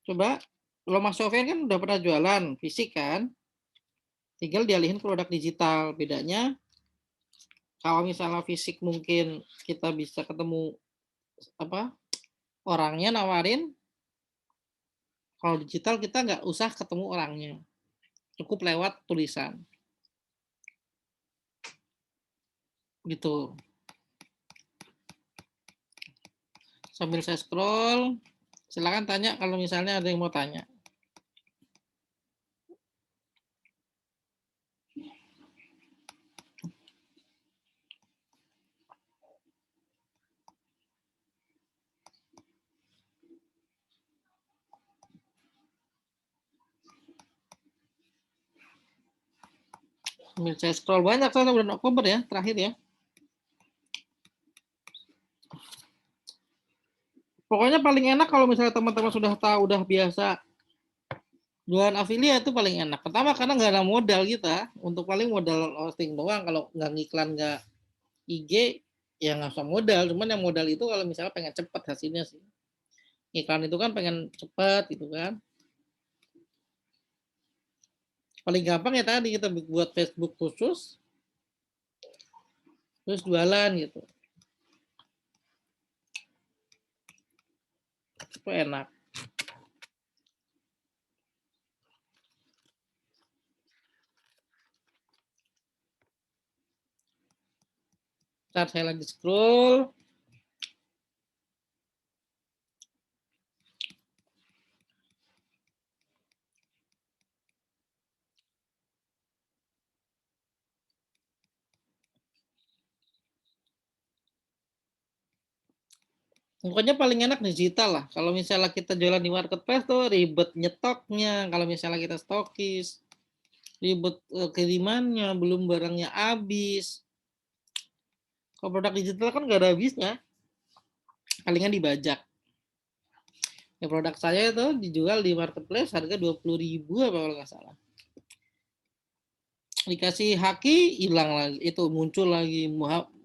Coba. Kalau Mas Sofian kan udah pernah jualan fisik kan? Tinggal dialihin ke produk digital. Bedanya kalau misalnya fisik mungkin kita bisa ketemu apa orangnya nawarin. Kalau digital kita nggak usah ketemu orangnya. Cukup lewat tulisan. Gitu. Sambil saya scroll, silakan tanya kalau misalnya ada yang mau tanya. Sambil saya scroll banyak soalnya bulan Oktober ya, terakhir ya. Pokoknya paling enak kalau misalnya teman-teman sudah tahu, udah biasa jualan affiliate itu paling enak. Pertama karena nggak ada modal kita, untuk paling modal hosting doang. Kalau nggak ngiklan nggak IG, ya nggak usah modal. Cuman yang modal itu kalau misalnya pengen cepat hasilnya sih. Iklan itu kan pengen cepat gitu kan. Paling gampang ya tadi kita buat Facebook khusus, terus jualan gitu. Itu enak. Saat saya lagi scroll, pokoknya paling enak digital lah. Kalau misalnya kita jualan di marketplace tuh ribet nyetoknya. Kalau misalnya kita stokis, ribet kirimannya, belum barangnya habis. Kalau produk digital kan nggak ada habisnya, palingan dibajak. Ya produk saya itu dijual di marketplace harga 20.000 apa kalau nggak salah. Dikasih haki hilang lagi, itu muncul lagi,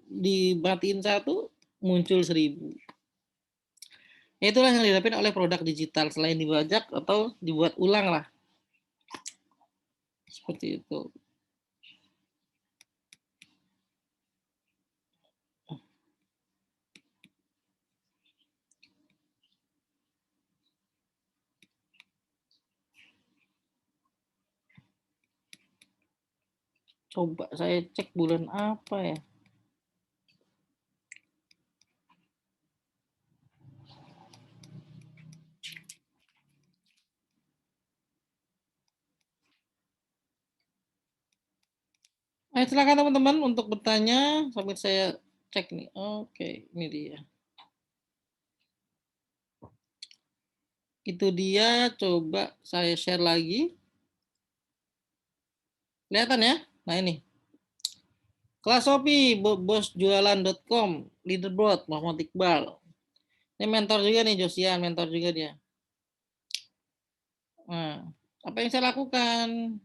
dimatiin satu muncul 1.000. Itulah yang didapatkan oleh produk digital selain dibajak atau dibuat ulang lah. Seperti itu. Coba saya cek bulan apa ya. Silakan teman-teman untuk bertanya sambil saya cek nih. Oke, ini dia. Itu dia, coba saya share lagi. Kelihatan ya? Nah ini. Kelas Shopee, bosjualan.com, leaderboard, Muhammad Iqbal. Ini mentor juga nih, Josian, mentor juga dia. Nah, apa yang saya lakukan?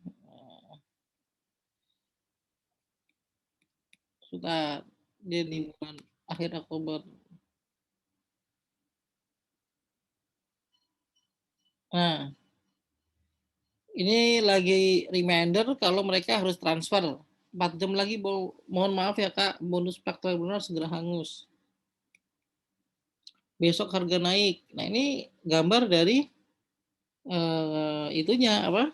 Bentar, dia di bulan akhir Oktober. Nah, ini lagi reminder kalau mereka harus transfer. 4 jam lagi, mohon maaf ya Kak, bonus faktor benar segera hangus. Besok harga naik. Nah, ini gambar dari itunya apa?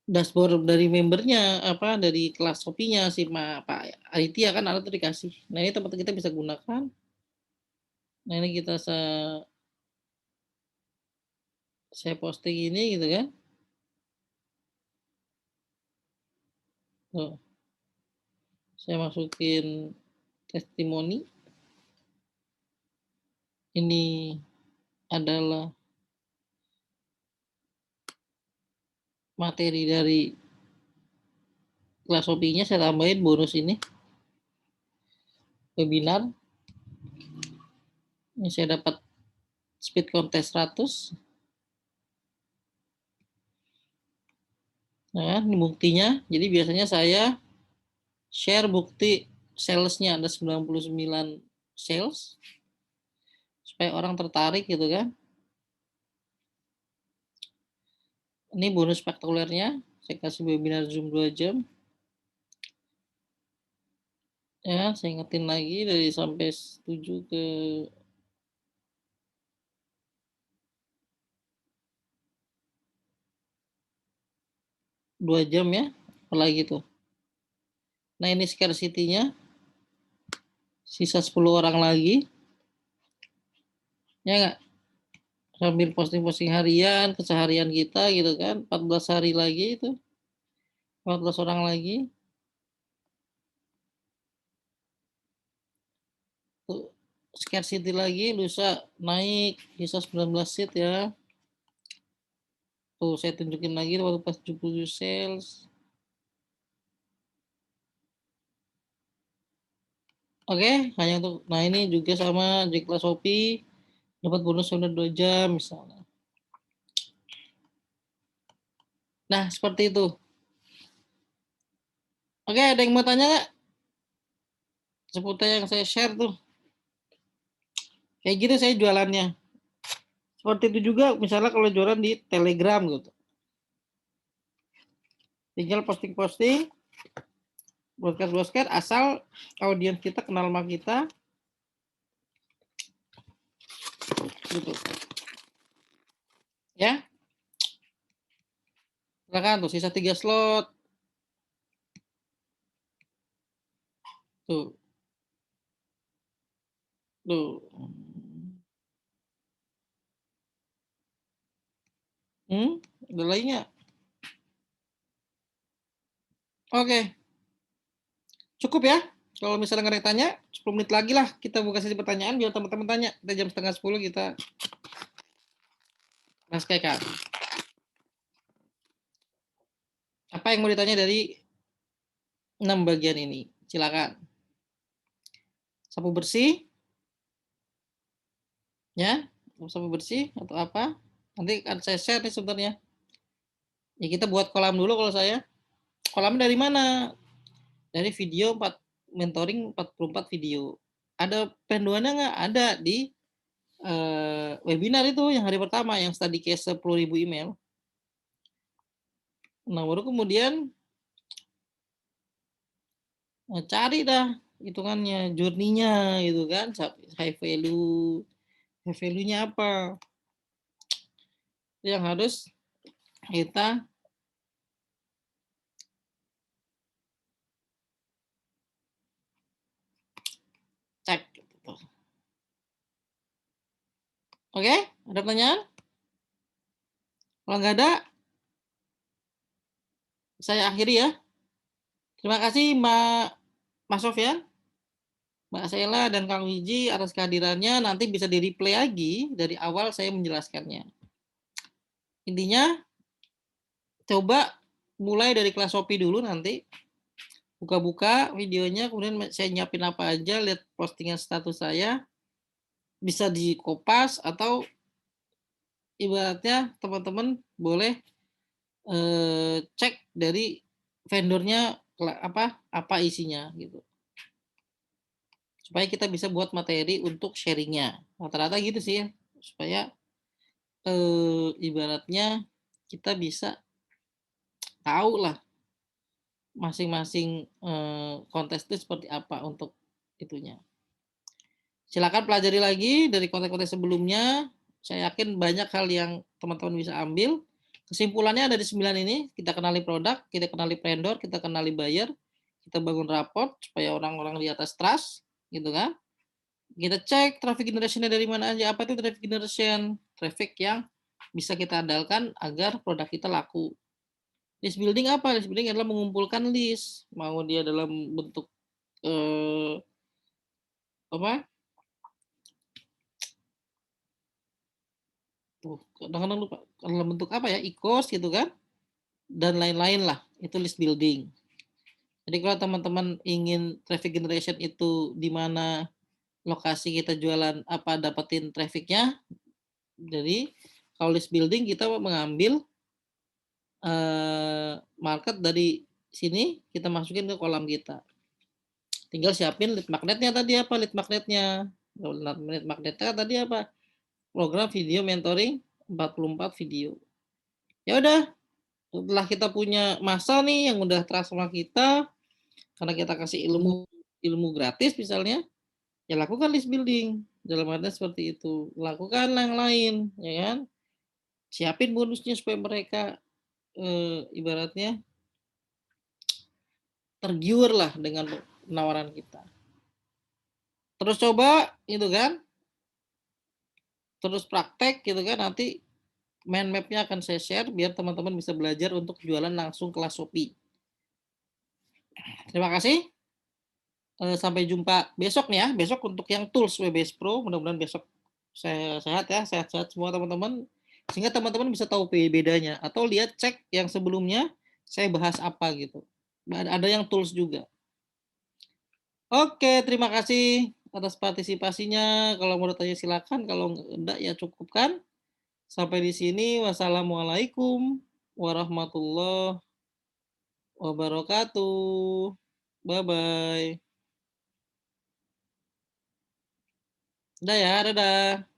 Dashboard dari membernya apa dari kelas Shopee-nya si Pak Aditya kan ada tuh dikasih. Nah, ini tempat kita bisa gunakan. Nah, ini kita saya posting ini gitu kan. Tuh, saya masukin testimoni. Ini adalah materi dari kelas Shopee-nya, saya tambahin bonus ini webinar. Ini saya dapat speed contest 100. Nah, ini buktinya. Jadi biasanya saya share bukti salesnya ada 99 sales supaya orang tertarik gitu kan. Ini bonus spektakulernya. Saya kasih webinar Zoom 2 jam. Ya, saya ingetin lagi dari sampai 7 ke 2 jam ya. Apalagi tuh. Nah, ini scarcity-nya. Sisa 10 orang lagi. Ya nggak? Sambil posting-posting harian, keseharian kita gitu kan. 14 hari lagi itu. 14 orang lagi. Tuh, scarcity lagi, lusa naik, sisa 19 seat ya. Tuh, saya tunjukin lagi waktu pas 70 sales. Oke, hanya untuk, nah ini juga sama di kelas Shopee, dapat bonus sudah 2 jam misalnya. Nah, seperti itu. Oke, ada yang mau tanya nggak? Seputar yang saya share tuh. Kayak gitu saya jualannya. Seperti itu juga misalnya kalau jualan di Telegram gitu. Tinggal posting-posting, broadcast asal audiens kita kenal sama kita. Gitu. Ya. Silakan tuh sisa 3 slot. Tuh. Tuh. Ada lainnya? Oke. Cukup ya. Kalau misalnya nggak ada yang tanya, 10 menit lagi lah kita buka sesi pertanyaan biar teman-teman tanya. Kita jam setengah 10 kita naskahkan. Apa yang mau ditanya dari 6 bagian ini? Silakan. Sapu bersih, ya, sapu bersih atau apa? Nanti akan saya share nih sebenarnya. Ya kita buat kolam dulu kalau saya. Kolamnya dari mana? Dari video mentoring 44 video. Ada panduannya nggak? Ada di webinar itu yang hari pertama yang study case 10.000 email. Nah, baru kemudian cari dah hitungannya, journey-nya gitu kan, high value-nya apa yang harus kita cek. Gitu. Oke, ada pertanyaan? Kalau nggak ada, saya akhiri ya. Terima kasih Mas Sofyan, Mbak Sela, dan Kang Wiji atas kehadirannya. Nanti bisa di-replay lagi dari awal saya menjelaskannya. Intinya, coba mulai dari kelas Shopee dulu nanti. Buka-buka videonya, kemudian saya nyiapin apa aja, lihat postingan status saya, bisa dikopas atau ibaratnya teman-teman boleh cek dari vendornya apa isinya gitu. Supaya kita bisa buat materi untuk sharingnya. Rata-rata gitu sih ya, supaya ibaratnya kita bisa tahu lah masing-masing kontes itu seperti apa untuk itunya. Silakan pelajari lagi dari konten-konten sebelumnya. Saya yakin banyak hal yang teman-teman bisa ambil. Kesimpulannya ada di 9 ini. Kita kenali produk, kita kenali vendor, kita kenali buyer, kita bangun raport supaya orang-orang di atas trust, gitu kan. Kita cek traffic generation-nya dari mana aja. Apa itu traffic generation? Traffic yang bisa kita andalkan agar produk kita laku. List building apa? List building adalah mengumpulkan list. Mau dia dalam bentuk apa? Kadang-kadang lupa. Dalam bentuk apa ya? E-course gitu kan? Dan lain-lain lah. Itu list building. Jadi kalau teman-teman ingin traffic generation itu di mana lokasi kita jualan apa dapetin trafficnya. Jadi kalau list building kita mengambil market dari sini kita masukin ke kolam kita. Tinggal siapin lead magnetnya tadi apa? Lead magnetnya. Lead magnetnya tadi apa? Program video mentoring 44 video. Ya udah, setelah kita punya masa nih yang udah trust sama kita, karena kita kasih ilmu gratis misalnya, ya lakukan list building. Dalam artian seperti itu. Lakukan yang lain, ya kan? Siapin bonusnya supaya mereka ibaratnya tergiur lah dengan penawaran kita. Terus coba gitu kan, terus praktek gitu kan, nanti mind map-nya akan saya share biar teman-teman bisa belajar untuk jualan langsung kelas Shopee. Terima kasih. Sampai jumpa besok nih ya. Besok untuk yang tools WBS Pro, mudah-mudahan besok saya sehat ya, sehat-sehat semua teman-teman. Sehingga teman-teman bisa tahu bedanya atau lihat cek yang sebelumnya saya bahas apa gitu. Ada yang tools juga. Oke, terima kasih atas partisipasinya. Kalau mau tanya silakan, kalau enggak ya cukupkan. Sampai di sini. Wassalamualaikum warahmatullahi wabarakatuh. Bye bye. Dah ya, dadah.